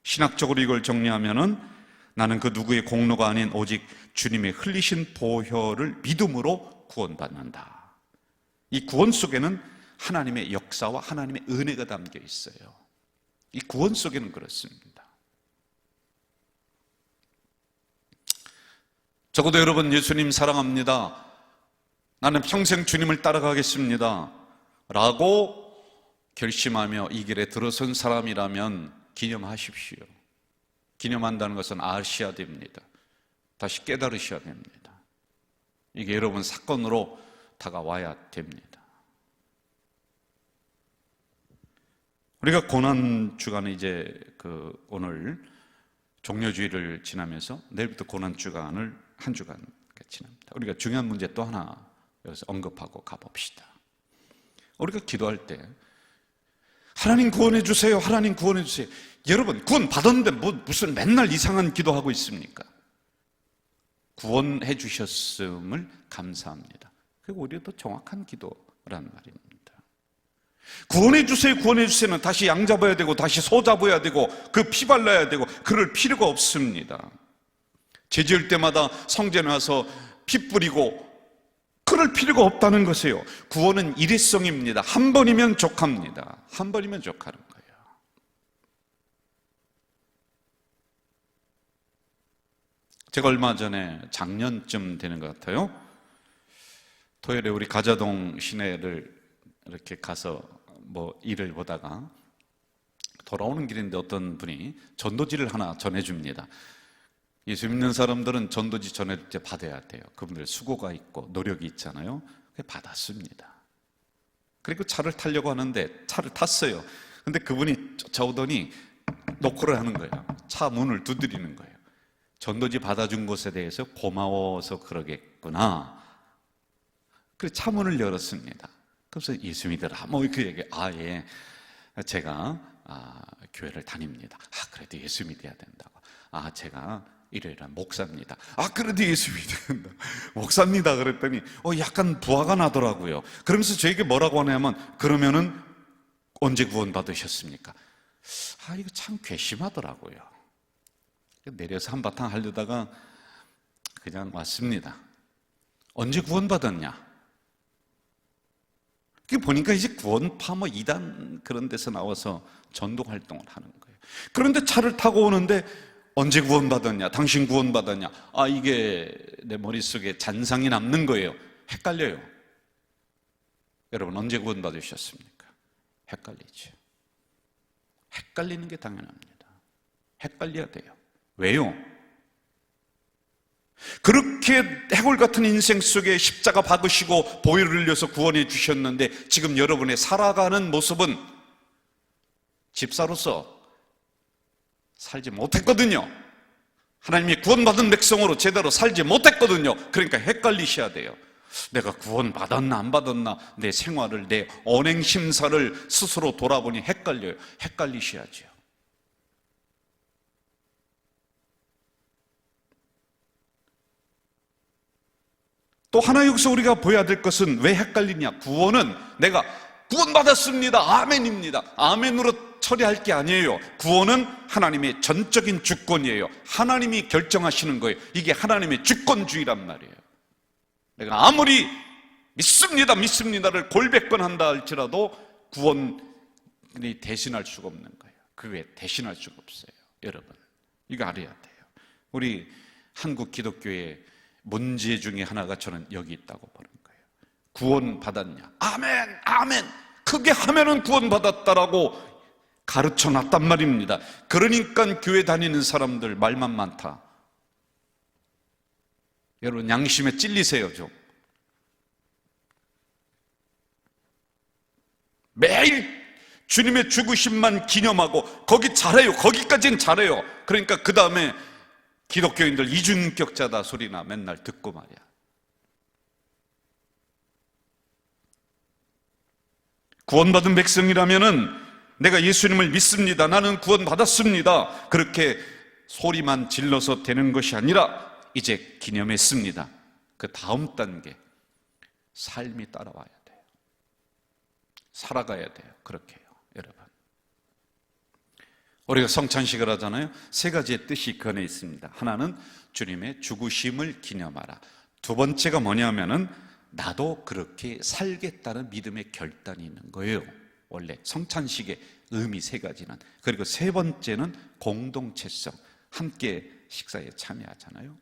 신학적으로 이걸 정리하면은 나는 그 누구의 공로가 아닌 오직 주님의 흘리신 보혈을 믿음으로 구원받는다. 이 구원 속에는 하나님의 역사와 하나님의 은혜가 담겨 있어요. 이 구원 속에는 그렇습니다. 적어도 여러분 예수님 사랑합니다. 나는 평생 주님을 따라가겠습니다. 라고 결심하며 이 길에 들어선 사람이라면 기념하십시오. 기념한다는 것은 아셔야 됩니다. 다시 깨달으셔야 됩니다. 이게 여러분 사건으로 다가와야 됩니다. 우리가 고난주간에 이제 오늘 종료주일을 지나면서 내일부터 고난주간을 한 주간 지납니다. 우리가 중요한 문제 또 하나 여기서 언급하고 가봅시다. 우리가 기도할 때 하나님 구원해 주세요. 하나님 구원해 주세요. 여러분 구원 받았는데 무슨 맨날 이상한 기도하고 있습니까? 구원해 주셨음을 감사합니다. 그리고 우리가 더 정확한 기도란 말입니다. 구원해 주세요, 구원해 주세요는 다시 양 잡아야 되고 다시 소 잡아야 되고 그 피 발라야 되고 그럴 필요가 없습니다. 죄 지을 때마다 성전에 와서 피 뿌리고 그럴 필요가 없다는 것이에요. 구원은 일회성입니다. 한 번이면 족합니다. 한 번이면 족하는 거예요. 제가 얼마 전에 작년쯤 되는 것 같아요. 토요일에 우리 가자동 시내를 이렇게 가서 일을 보다가 돌아오는 길인데 어떤 분이 전도지를 하나 전해줍니다. 예수 믿는 사람들은 전도지 전해줄 때 받아야 돼요. 그분들 수고가 있고 노력이 있잖아요. 받았습니다. 그리고 차를 타려고 하는데 차를 탔어요. 근데 그분이 쫓아오더니 노크를 하는 거예요. 차 문을 두드리는 거예요. 전도지 받아준 것에 대해서 고마워서 그러겠구나. 그래서 차 문을 열었습니다. 그래서 예수 믿으라 그 얘기. 예, 제가 교회를 다닙니다. 그래도 예수 믿어야 된다고. 제가 일요일에 목사입니다. 그래도 예수 믿어야 된다. 목사입니다. 그랬더니 약간 부하가 나더라고요. 그러면서 저에게 뭐라고 하냐면 그러면은 언제 구원 받으셨습니까? 이거 참 괘씸하더라고요. 내려서 한바탕 하려다가 그냥 왔습니다. 언제 구원 받았냐? 보니까 이제 구원파 2단 그런 데서 나와서 전도 활동을 하는 거예요. 그런데 차를 타고 오는데 언제 구원받았냐? 당신 구원받았냐? 이게 내 머릿속에 잔상이 남는 거예요. 헷갈려요. 여러분 언제 구원받으셨습니까? 헷갈리죠. 헷갈리는 게 당연합니다. 헷갈려야 돼요. 왜요? 그렇게 해골 같은 인생 속에 십자가 박으시고 보혈을 흘려서 구원해 주셨는데 지금 여러분의 살아가는 모습은 집사로서 살지 못했거든요. 하나님이 구원받은 백성으로 제대로 살지 못했거든요. 그러니까 헷갈리셔야 돼요. 내가 구원 받았나 안 받았나, 내 생활을, 내 언행 심사를 스스로 돌아보니 헷갈려요. 헷갈리셔야죠. 또 하나 여기서 우리가 보여야 될 것은 왜 헷갈리냐? 구원은 내가 구원받았습니다, 아멘입니다, 아멘으로 처리할 게 아니에요. 구원은 하나님의 전적인 주권이에요. 하나님이 결정하시는 거예요. 이게 하나님의 주권주의란 말이에요. 내가 아무리 믿습니다, 믿습니다를 골백번 한다 할지라도 구원이 대신할 수가 없는 거예요. 그게 대신할 수가 없어요. 여러분 이거 알아야 돼요. 우리 한국 기독교의 문제 중에 하나가 저는 여기 있다고 보는 거예요. 구원 받았냐? 아멘, 아멘. 크게 하면은 구원 받았다라고 가르쳐 놨단 말입니다. 그러니까 교회 다니는 사람들 말만 많다. 여러분 양심에 찔리세요 좀. 매일 주님의 죽으심만 기념하고 거기 잘해요. 거기까지는 잘해요. 그러니까 그 다음에 기독교인들 이중인격자다 소리나 맨날 듣고 말이야. 구원받은 백성이라면은 내가 예수님을 믿습니다, 나는 구원받았습니다, 그렇게 소리만 질러서 되는 것이 아니라 이제 기념했습니다. 그 다음 단계 삶이 따라와야 돼요. 살아가야 돼요. 그렇게요, 여러분. 우리가 성찬식을 하잖아요. 세 가지의 뜻이 그 안에 있습니다. 하나는 주님의 죽으심을 기념하라. 두 번째가 뭐냐면은 나도 그렇게 살겠다는 믿음의 결단이 있는 거예요. 원래 성찬식의 의미 세 가지는. 그리고 세 번째는 공동체성, 함께 식사에 참여하잖아요.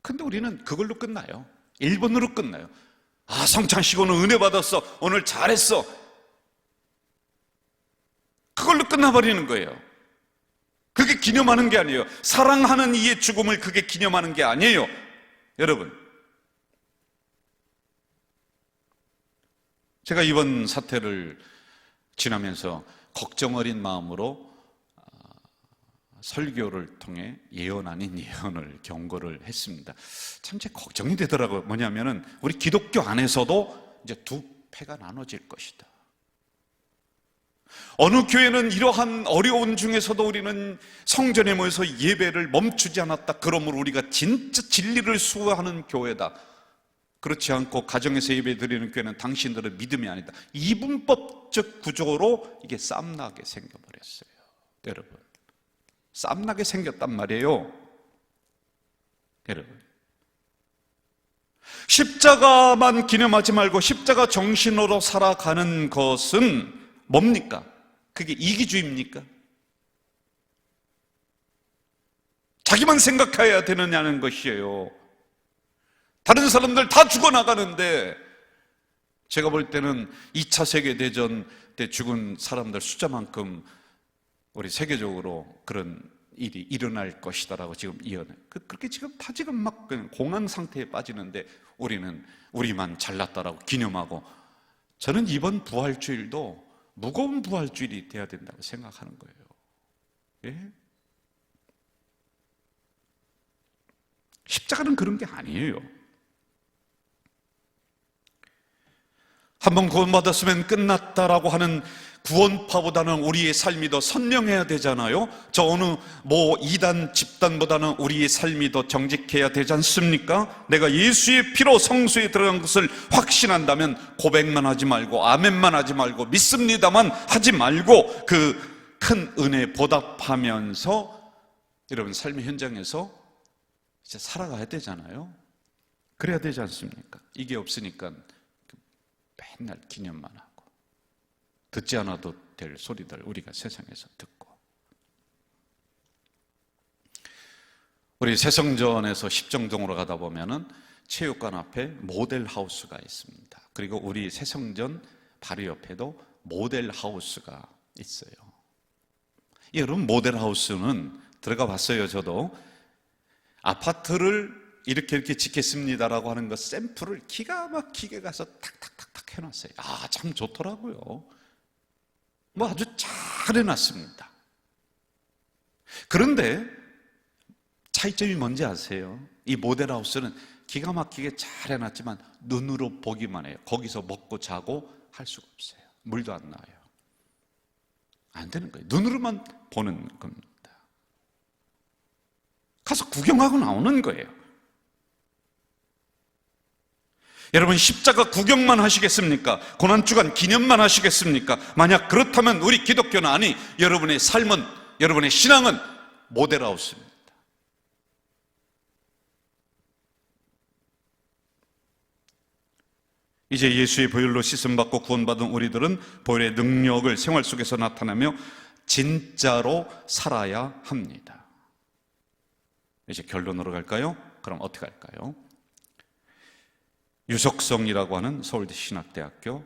근데 우리는 그걸로 끝나요. 1번으로 끝나요. 아, 성찬식 오늘 은혜 받았어, 오늘 잘했어, 그걸로 끝나버리는 거예요. 그게 기념하는 게 아니에요. 사랑하는 이의 죽음을 그게 기념하는 게 아니에요, 여러분. 제가 이번 사태를 지나면서 걱정 어린 마음으로 설교를 통해 예언 아닌 예언을 경고를 했습니다. 참 제 걱정이 되더라고요. 뭐냐면은 우리 기독교 안에서도 이제 두 패가 나눠질 것이다. 어느 교회는 이러한 어려운 중에서도 우리는 성전에 모여서 예배를 멈추지 않았다, 그러므로 우리가 진짜 진리를 수호하는 교회다. 그렇지 않고 가정에서 예배 드리는 교회는 당신들의 믿음이 아니다. 이분법적 구조로 이게 쌈나게 생겨버렸어요, 여러분. 쌈나게 생겼단 말이에요, 여러분. 십자가만 기념하지 말고 십자가 정신으로 살아가는 것은 뭡니까? 그게 이기주의입니까? 자기만 생각해야 되느냐는 것이에요. 다른 사람들 다 죽어나가는데, 제가 볼 때는 2차 세계대전 때 죽은 사람들 숫자만큼 우리 세계적으로 그런 일이 일어날 것이다라고 지금 예언해요. 그렇게 지금 다 지금 막 그냥 공황 상태에 빠지는데 우리는 우리만 잘났다라고 기념하고, 저는 이번 부활주일도 무거운 부활주일이 돼야 된다고 생각하는 거예요. 예? 십자가는 그런 게 아니에요. 한번 구원받았으면 끝났다라고 하는 구원파보다는 우리의 삶이 더 선명해야 되잖아요. 저 어느 이단 집단보다는 우리의 삶이 더 정직해야 되지 않습니까? 내가 예수의 피로 성소에 들어간 것을 확신한다면 고백만 하지 말고 아멘만 하지 말고 믿습니다만 하지 말고 그 큰 은혜에 보답하면서 여러분 삶의 현장에서 이제 살아가야 되잖아요. 그래야 되지 않습니까? 이게 없으니까 맨날 기념만 하고 듣지 않아도 될 소리들 우리가 세상에서 듣고. 우리 새성전에서 십정동으로 가다 보면은 체육관 앞에 모델하우스가 있습니다. 그리고 우리 새성전 바로 옆에도 모델하우스가 있어요. 여러분, 모델하우스는 들어가 봤어요. 저도 아파트를 이렇게 짓겠습니다라고 하는 거 샘플을 기가 막히게 가서 탁탁탁탁 해놨어요. 아, 참 좋더라고요. 뭐 아주 잘 해놨습니다. 그런데 차이점이 뭔지 아세요? 이 모델하우스는 기가 막히게 잘 해놨지만 눈으로 보기만 해요. 거기서 먹고 자고 할 수가 없어요. 물도 안 나와요. 안 되는 거예요. 눈으로만 보는 겁니다. 가서 구경하고 나오는 거예요. 여러분, 십자가 구경만 하시겠습니까? 고난주간 기념만 하시겠습니까? 만약 그렇다면 우리 기독교는 아니, 여러분의 삶은, 여러분의 신앙은 모델하우스입니다. 이제 예수의 보혈로 씻음받고 구원받은 우리들은 보혈의 능력을 생활 속에서 나타내며 진짜로 살아야 합니다. 이제 결론으로 갈까요? 그럼 어떻게 할까요? 유석성이라고 하는 서울대 신학대학교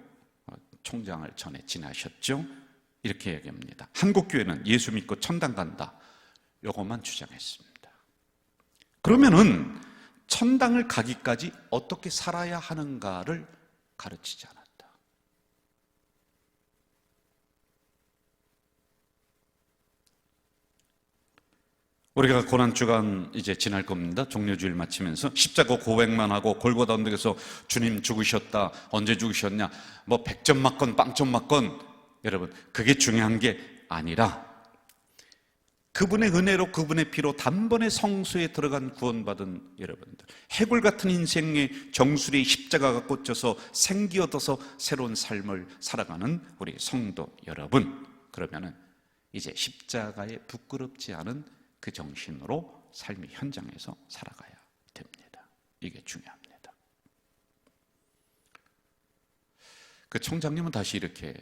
총장을 전에 지나셨죠? 이렇게 얘기합니다. 한국교회는 예수 믿고 천당 간다, 이것만 주장했습니다. 그러면은 천당을 가기까지 어떻게 살아야 하는가를 가르치지 않았다. 우리가 고난주간 이제 지날 겁니다. 종료주일 마치면서 십자가 고백만 하고 골고다 언덕에서 주님 죽으셨다, 언제 죽으셨냐, 뭐 100점 맞건 빵점 맞건, 여러분 그게 중요한 게 아니라 그분의 은혜로 그분의 피로 단번에 성소에 들어간 구원받은 여러분들, 해골 같은 인생의 정수리에 십자가가 꽂혀서 생기 얻어서 새로운 삶을 살아가는 우리 성도 여러분, 그러면은 이제 십자가에 부끄럽지 않은 그 정신으로 삶의 현장에서 살아가야 됩니다. 이게 중요합니다. 그 총장님은 다시 이렇게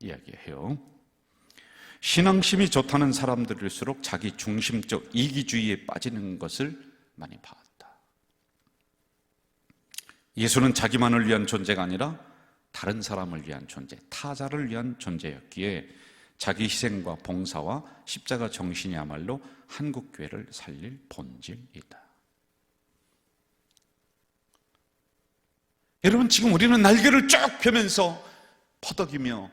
이야기해요. 신앙심이 좋다는 사람들일수록 자기 중심적 이기주의에 빠지는 것을 많이 봤다. 예수는 자기만을 위한 존재가 아니라 다른 사람을 위한 존재, 타자를 위한 존재였기에 자기 희생과 봉사와 십자가 정신이야말로 한국교회를 살릴 본질이다. 여러분, 지금 우리는 날개를 쭉 펴면서 퍼덕이며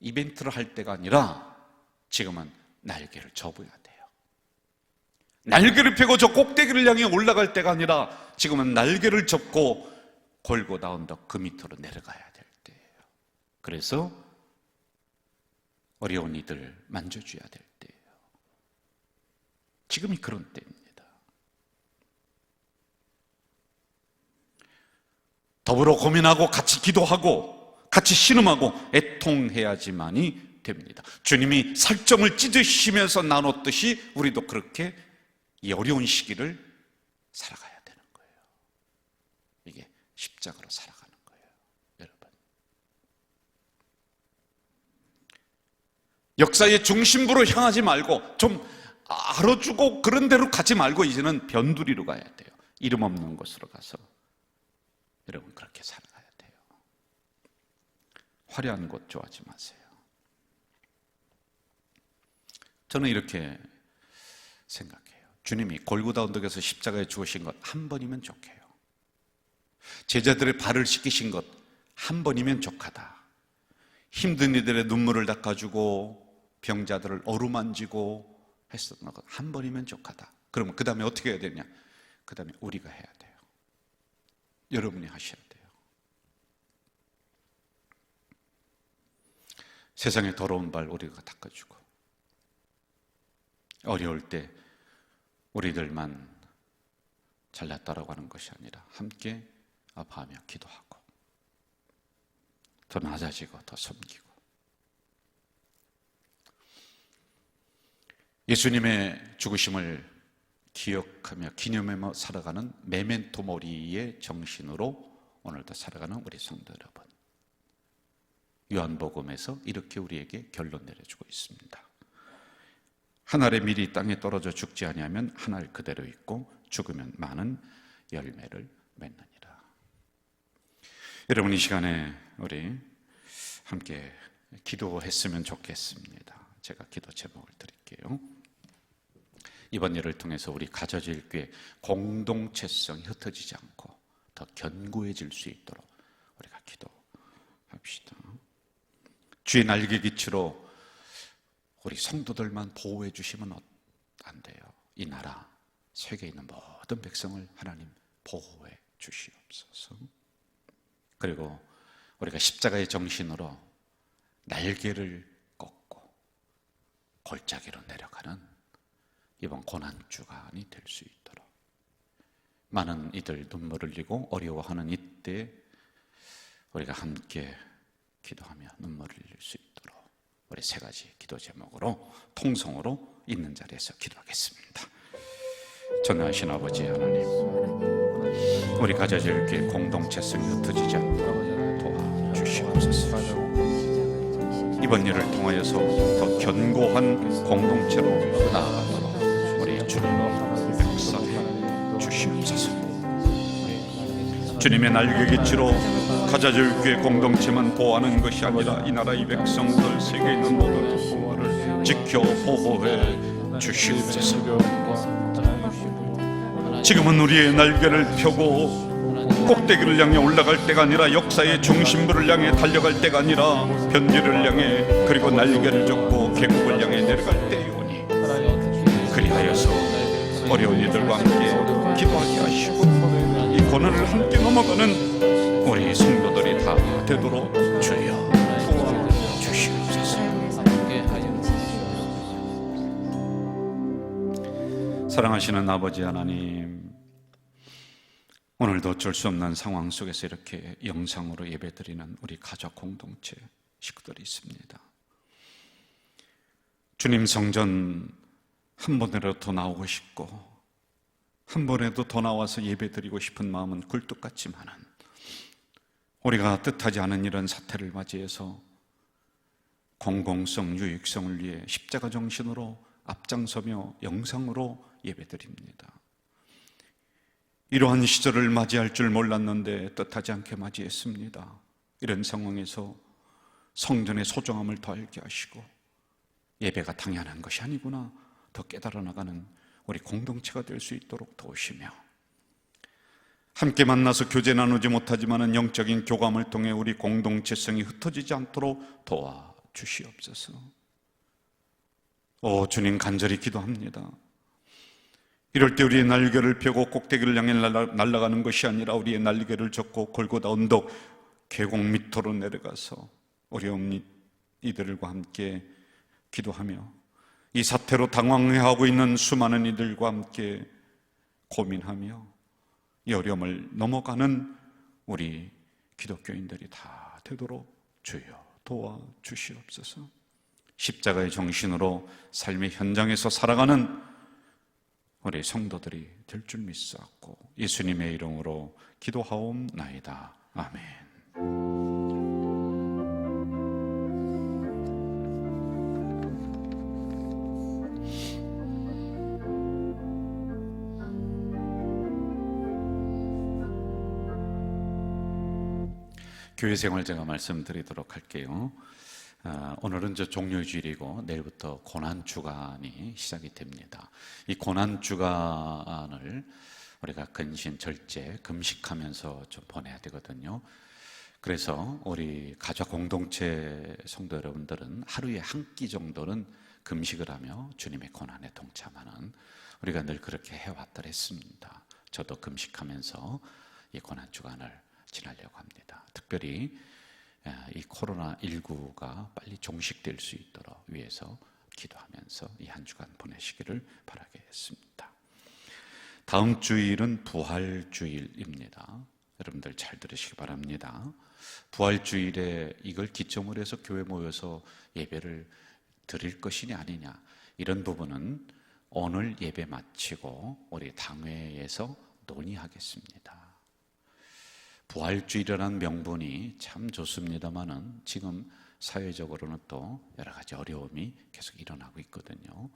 이벤트를 할 때가 아니라 지금은 날개를 접어야 돼요. 날개를 펴고 저 꼭대기를 향해 올라갈 때가 아니라 지금은 날개를 접고 골고다 언덕 그 밑으로 내려가야 될 때예요. 그래서 어려운 이들 만져줘야 될 때예요. 지금이 그런 때입니다. 더불어 고민하고 같이 기도하고 같이 신음하고 애통해야지만이 됩니다. 주님이 살점을 찢으시면서 나눴듯이 우리도 그렇게 이 어려운 시기를 살아가야 되는 거예요. 이게 십자가로 살아가는 거예요, 여러분. 역사의 중심부로 향하지 말고 좀 알아주고 그런 데로 가지 말고 이제는 변두리로 가야 돼요. 이름 없는 곳으로 가서 여러분 그렇게 살아가야 돼요. 화려한 곳 좋아하지 마세요. 저는 이렇게 생각해요. 주님이 골고다 언덕에서 십자가에 죽으신 것 한 번이면 족해요. 제자들의 발을 씻기신 것 한 번이면 족하다. 힘든 이들의 눈물을 닦아주고 병자들을 어루만지고 했었던 것 한 번이면 족하다. 그러면 그 다음에 어떻게 해야 되냐? 그 다음에 우리가 해야 돼요. 여러분이 하셔야 돼요. 세상의 더러운 발 우리가 닦아주고, 어려울 때 우리들만 잘났다라고 하는 것이 아니라 함께 아파하며 기도하고 더 낮아지고 더 섬기고, 예수님의 죽으심을 기억하며 기념하며 살아가는 메멘토 모리의 정신으로 오늘도 살아가는 우리 성도 여러분, 요한복음에서 이렇게 우리에게 결론 내려주고 있습니다. 한 알의 밀이 땅에 떨어져 죽지 아니하면 한 알 그대로 있고 죽으면 많은 열매를 맺느니라. 여러분, 이 시간에 우리 함께 기도했으면 좋겠습니다. 제가 기도 제목을 드릴게요. 이번 일을 통해서 우리 가져질 교회 공동체성이 흩어지지 않고 더 견고해질 수 있도록 우리가 기도합시다. 주의 날개 깃으로 우리 성도들만 보호해 주시면 안 돼요. 이 나라, 세계에 있는 모든 백성을 하나님 보호해 주시옵소서. 그리고 우리가 십자가의 정신으로 날개를 꺾고 골짜기로 내려가는 이번 고난주간이 될 수 있도록, 많은 이들 눈물을 흘리고 어려워하는 이때 우리가 함께 기도하며 눈물을 흘릴 수 있도록 우리 세 가지 기도 제목으로 통성으로 있는 자리에서 기도하겠습니다. 전능하신 아버지 하나님, 우리 가져질 교회 공동체성이 흩어지지 않도록 도와주시옵소서. 이번 일을 통하여서 더 견고한 공동체로 나아가도록 우리 주님 역사해 주시옵소서. 주님의 날개 깃으로 가져질 교회 공동체만 보호하는 것이 아니라 이 나라 이 백성들, 세계에 있는 모든 부모를 지켜 보호해 주시옵소서. 지금은 우리의 날개를 펴고 꼭대기를 향해 올라갈 때가 아니라 역사의 중심부를 향해 달려갈 때가 아니라 변기를 향해, 그리고 날개를 접고 계곡을 향해 내려갈 때이오니, 그리하여서 어려운 이들과 함께 기도하게 하시고 이 고난을 함께 넘어가는 우리 성도들이 다 되도록 주여 도와주시옵소서. 사랑하시는 아버지 하나님, 오늘도 어쩔 수 없는 상황 속에서 이렇게 영상으로 예배드리는 우리 가족 공동체 식구들이 있습니다. 주님 성전 한 번이라도 더 나오고 싶고 한 번에도 더 나와서 예배드리고 싶은 마음은 굴뚝 같지만은 우리가 뜻하지 않은 이런 사태를 맞이해서 공공성, 유익성을 위해 십자가 정신으로 앞장서며 영상으로 예배드립니다. 이러한 시절을 맞이할 줄 몰랐는데 뜻하지 않게 맞이했습니다. 이런 상황에서 성전의 소중함을 더 알게 하시고 예배가 당연한 것이 아니구나 더 깨달아 나가는 우리 공동체가 될 수 있도록 도우시며, 함께 만나서 교제 나누지 못하지만 영적인 교감을 통해 우리 공동체성이 흩어지지 않도록 도와주시옵소서. 오 주님, 간절히 기도합니다. 이럴 때 우리의 날개를 펴고 꼭대기를 향해 날아가는 것이 아니라 우리의 날개를 젓고 골고다 언덕 계곡 밑으로 내려가서 어려움 이들과 함께 기도하며 이 사태로 당황해하고 있는 수많은 이들과 함께 고민하며 이 어려움을 넘어가는 우리 기독교인들이 다 되도록 주여 도와주시옵소서. 십자가의 정신으로 삶의 현장에서 살아가는 우리 성도들이 될 줄 믿사옵고 예수님의 이름으로 기도하옵나이다. 아멘. 교회 생활 제가 말씀드리도록 할게요. 오늘은 종료주일이고 내일부터 고난주간이 시작이 됩니다. 이 고난주간을 우리가 근신, 절제, 금식하면서 좀 보내야 되거든요. 그래서 우리 가족 공동체 성도 여러분들은 하루에 한 끼 정도는 금식을 하며 주님의 고난에 동참하는, 우리가 늘 그렇게 해왔더랬습니다. 저도 금식하면서 이 고난주간을 지나려고 합니다. 특별히 이 코로나19가 빨리 종식될 수 있도록 위해서 기도하면서 이 한 주간 보내시기를 바라겠습니다. 다음 주일은 부활주일입니다. 여러분들 잘 들으시기 바랍니다. 부활주일에 이걸 기점으로 해서 교회 모여서 예배를 드릴 것이냐 아니냐, 이런 부분은 오늘 예배 마치고 우리 당회에서 논의하겠습니다. 부활주일이라는 명분이 참 좋습니다만은 지금 사회적으로는 또 여러 가지 어려움이 계속 일어나고 있거든요.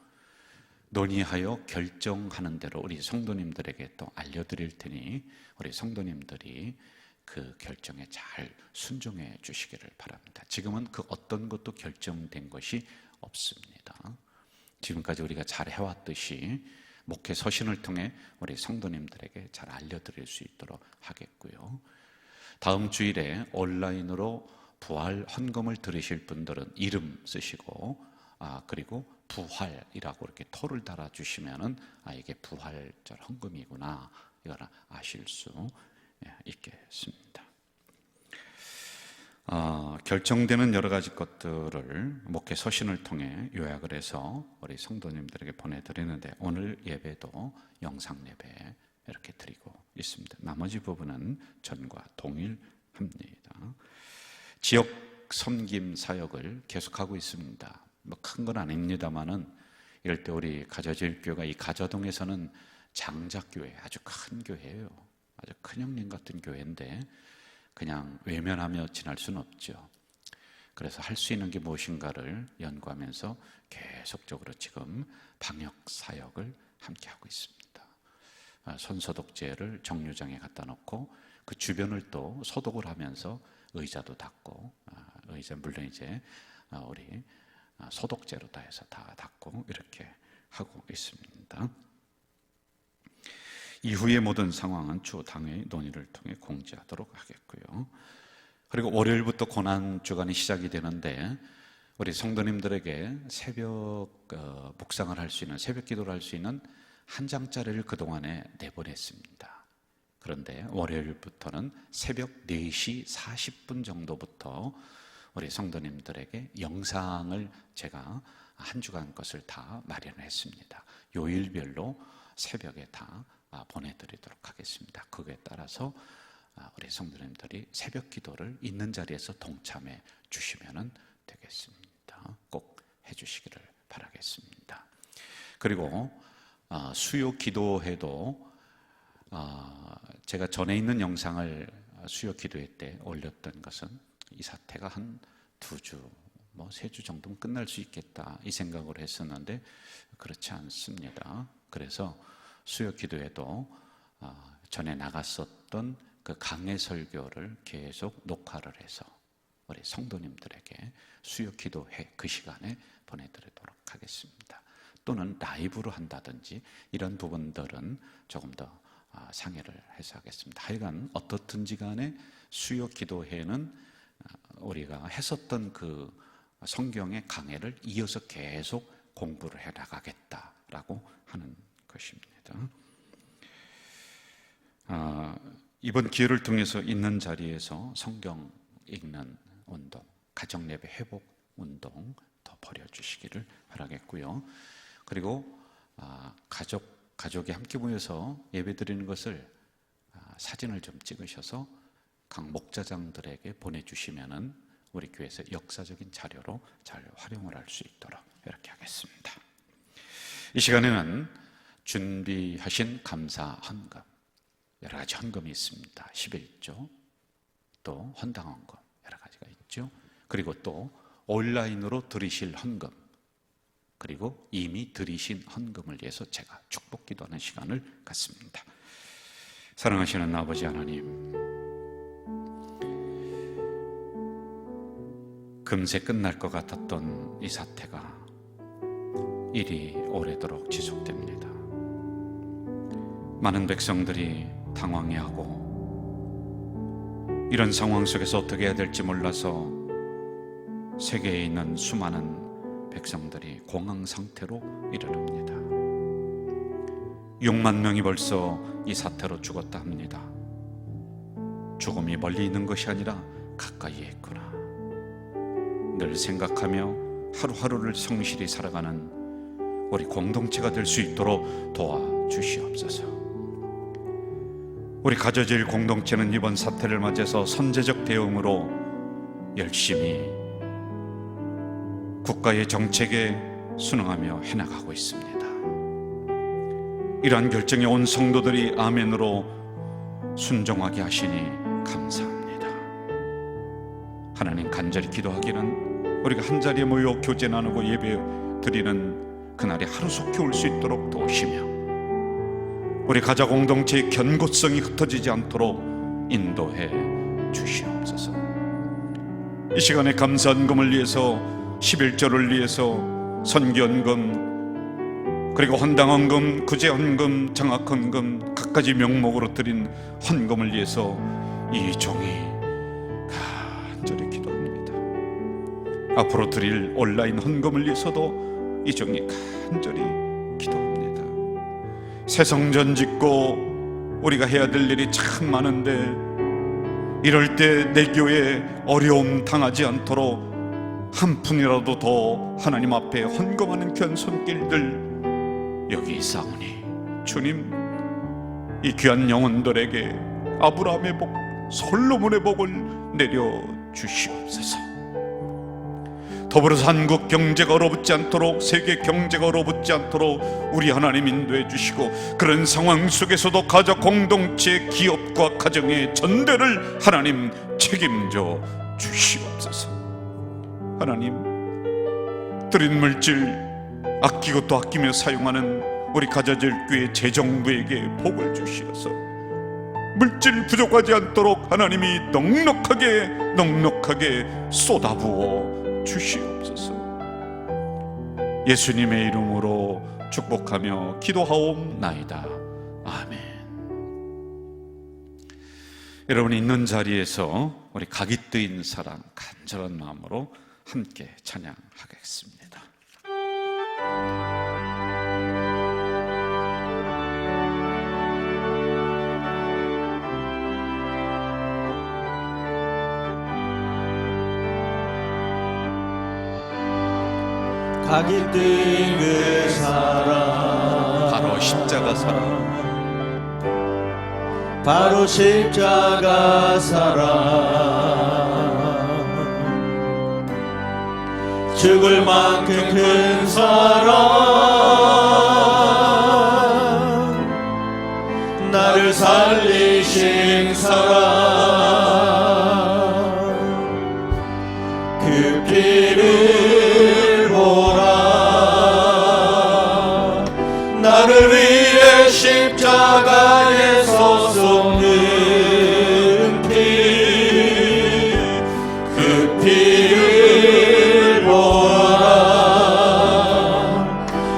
논의하여 결정하는 대로 우리 성도님들에게 또 알려드릴 테니 우리 성도님들이 그 결정에 잘 순종해 주시기를 바랍니다. 지금은 그 어떤 것도 결정된 것이 없습니다. 지금까지 우리가 잘 해왔듯이 목회 서신을 통해 우리 성도님들에게 잘 알려드릴 수 있도록 하겠고요. 다음 주일에 온라인으로 부활 헌금을 들으실 분들은 이름 쓰시고 그리고 부활이라고 이렇게 토를 달아주시면은 이게 부활절 헌금이구나 이걸 아실 수 있겠습니다. 결정되는 여러 가지 것들을 목회 서신을 통해 요약을 해서 우리 성도님들에게 보내드리는데 오늘 예배도 영상 예배 이렇게 드리고 있습니다. 나머지 부분은 전과 동일합니다. 지역 섬김 사역을 계속하고 있습니다. 뭐 큰 건 아닙니다만은 이럴 때 우리 가저제일교회가 이 가저동에서는 장작교회, 아주 큰 교회예요. 아주 큰 형님 같은 교회인데 그냥 외면하며 지날 수는 없죠. 그래서 할 수 있는 게 무엇인가를 연구하면서 계속적으로 지금 방역 사역을 함께 하고 있습니다. 손소독제를 정류장에 갖다 놓고 그 주변을 또 소독을 하면서 의자도 닦고, 의자 물론 이제 우리 소독제로 다 해서 다 닦고 이렇게 하고 있습니다. 이후의 모든 상황은 주 당회의 논의를 통해 공지하도록 하겠고요. 그리고 월요일부터 고난주간이 시작이 되는데 우리 성도님들에게 새벽 묵상을 할 수 있는, 새벽 기도를 할 수 있는 한 장짜리를 그동안에 내보냈습니다. 그런데 월요일부터는 새벽 4시 40분 정도부터 우리 성도님들에게 영상을 제가 한 주간 것을 다 마련했습니다. 요일별로 새벽에 다 보내드리도록 하겠습니다. 그거에 따라서 우리 성도님들이 새벽 기도를 있는 자리에서 동참해 주시면 되겠습니다. 꼭 해주시기를 바라겠습니다. 그리고 수요 기도회도 제가 전에 있는 영상을 수요 기도회 때 올렸던 것은 이 사태가 한 2주, 3주 정도면 끝날 수 있겠다 이 생각을 했었는데 그렇지 않습니다. 그래서 수요 기도회도 전에 나갔었던 그 강해 설교를 계속 녹화를 해서 우리 성도님들에게 수요 기도회 그 시간에 보내드리도록 하겠습니다. 또는 라이브로 한다든지 이런 부분들은 조금 더 상의를 해서 하겠습니다. 하여간 어떻든지 간에 수요 기도회는 우리가 했었던 그 성경의 강해를 이어서 계속 공부를 해 나가겠다라고 하는 것입니다. 이번 기회를 통해서 있는 자리에서 성경 읽는 운동, 가정예배 회복 운동 더 벌여주시기를 바라겠고요. 그리고 가족이 함께 모여서 예배드리는 것을 사진을 좀 찍으셔서 각 목자장들에게 보내주시면은 우리 교회에서 역사적인 자료로 잘 활용을 할 수 있도록 이렇게 하겠습니다. 이 시간에는 준비하신 감사 헌금, 여러 가지 헌금이 있습니다. 11조, 또 헌당 헌금 여러 가지가 있죠. 그리고 또 온라인으로 드리실 헌금, 그리고 이미 드리신 헌금을 위해서 제가 축복 기도하는 시간을 갖습니다. 사랑하시는 아버지 하나님, 금세 끝날 것 같았던 이 사태가 이리 오래도록 지속됩니다. 많은 백성들이 당황해하고 이런 상황 속에서 어떻게 해야 될지 몰라서 세계에 있는 수많은 백성들이 공황 상태로 이르릅니다. 6만 명이 벌써 이 사태로 죽었다 합니다. 죽음이 멀리 있는 것이 아니라 가까이에 있구나. 늘 생각하며 하루하루를 성실히 살아가는 우리 공동체가 될 수 있도록 도와주시옵소서. 우리 가져질 공동체는 이번 사태를 맞이해서 선제적 대응으로 열심히 국가의 정책에 순응하며 해나가고 있습니다. 이러한 결정에 온 성도들이 아멘으로 순종하게 하시니 감사합니다. 하나님, 간절히 기도하기는 우리가 한자리에 모여 교제 나누고 예배 드리는 그날이 하루속히 올 수 있도록 도우시며 우리 가족 공동체의 견고성이 흩어지지 않도록 인도해 주시옵소서. 이 시간에 감사헌금을 위해서, 11조를 위해서 선교헌금, 그리고 헌당헌금, 구제헌금, 장학헌금 각가지 명목으로 드린 헌금을 위해서 이 종이 간절히 기도합니다. 앞으로 드릴 온라인 헌금을 위해서도 이 종이 간절히 기도합니다. 새 성전 짓고 우리가 해야 될 일이 참 많은데 이럴 때 내 교회에 어려움 당하지 않도록 한 푼이라도 더 하나님 앞에 헌금하는 귀한 손길들 여기 있사오니 주님, 이 귀한 영혼들에게 아브라함의 복, 솔로몬의 복을 내려 주시옵소서. 더불어서 한국 경제가 얼어붙지 않도록, 세계 경제가 얼어붙지 않도록 우리 하나님 인도해 주시고, 그런 상황 속에서도 가족 공동체, 기업과 가정의 전대를 하나님 책임져 주시옵소서. 하나님, 드린 물질 아끼고 또 아끼며 사용하는 우리 가져질 교회 재정부에게 복을 주시어서 물질 부족하지 않도록 하나님이 넉넉하게 쏟아부어 주시옵소서. 예수님의 이름으로 축복하며 기도하옵나이다. 아멘. 여러분이 있는 자리에서 우리 각이 뜨인 사랑 간절한 마음으로 함께 찬양하겠습니다. 각이 뜬 그 사랑 바로 십자가 사랑. 바로 십자가 사랑, 죽을 만큼 큰 사랑, 나를 살리신 사랑, 그 피를 보라. 나를 위해 십자가에서 쏟는 피, 그 피를 보라.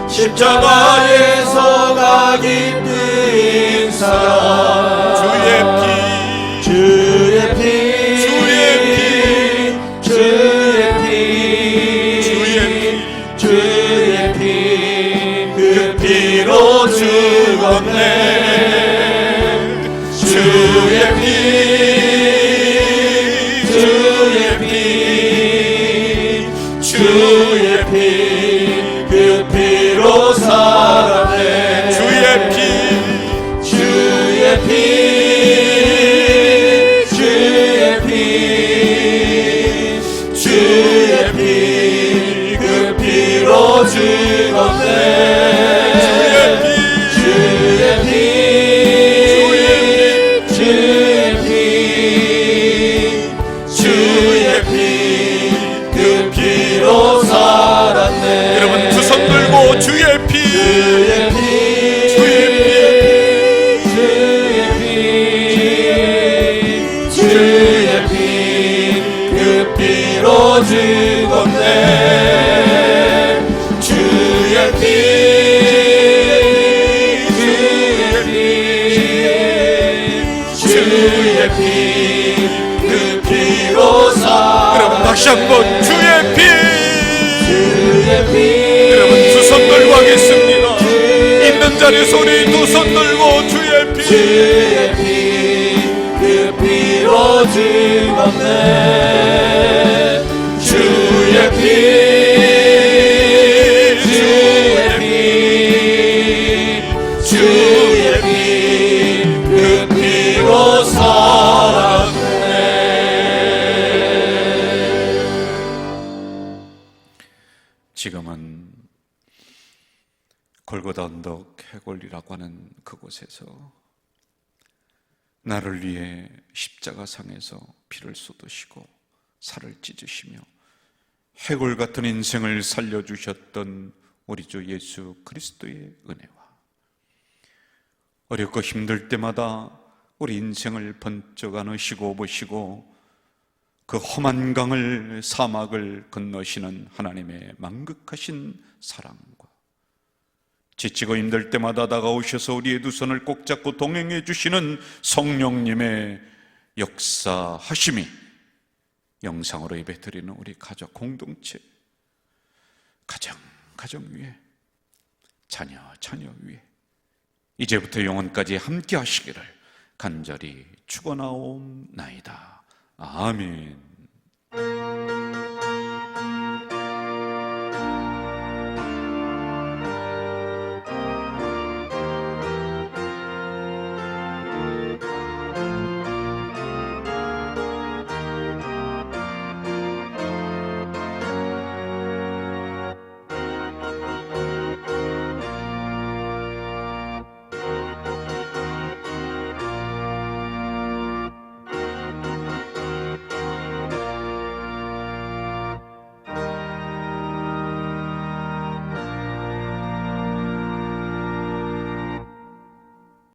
십자가에서 낙이 뜨인 사랑, 주의 피, 주의 피, 주의 피, 주의 피, 주의 피, 그 피로 죽었네. 주의 피, 주의 피, 주의 피, 그 피로 살았네. 주의 피, 주의 피, 주의 피, 주의 피, 그 피로 죽었네. 주의 피, 주의 피, 주의 피, 그 피로 살았네. 여러분 두 손 들고 주의 피, 주의 피, 주의 피, 주의 피, 그 피로 죽었네. 주의 피, 주의 피, 그 피로 살았네. 여러분 다시 한번 주의 피. 주의 피, 여러분 두 손 들고 하겠습니다. 있는 자리에서 우리 두 손 들고 주의 피, 주의 피, 그 피로 죽었네. 주의 피, 주의 피, 주의 피, 그 피로 살았네. 지금은 골고다 언덕 해골이라고 하는 그곳에서 나를 위해 십자가상에서 피를 쏟으시고 살을 찢으시며 해골 같은 인생을 살려주셨던 우리 주 예수 그리스도의 은혜와 어렵고 힘들 때마다 우리 인생을 번쩍 안으시고 보시고 그 험한 강을 사막을 건너시는 하나님의 만극하신 사랑과 지치고 힘들 때마다 다가오셔서 우리의 두 손을 꼭 잡고 동행해 주시는 성령님의 역사하심이 영상으로 예배드리는 우리 가족 공동체, 가정 위에, 자녀 위에 이제부터 영원까지 함께 하시기를 간절히 축원하옵나이다. 아멘.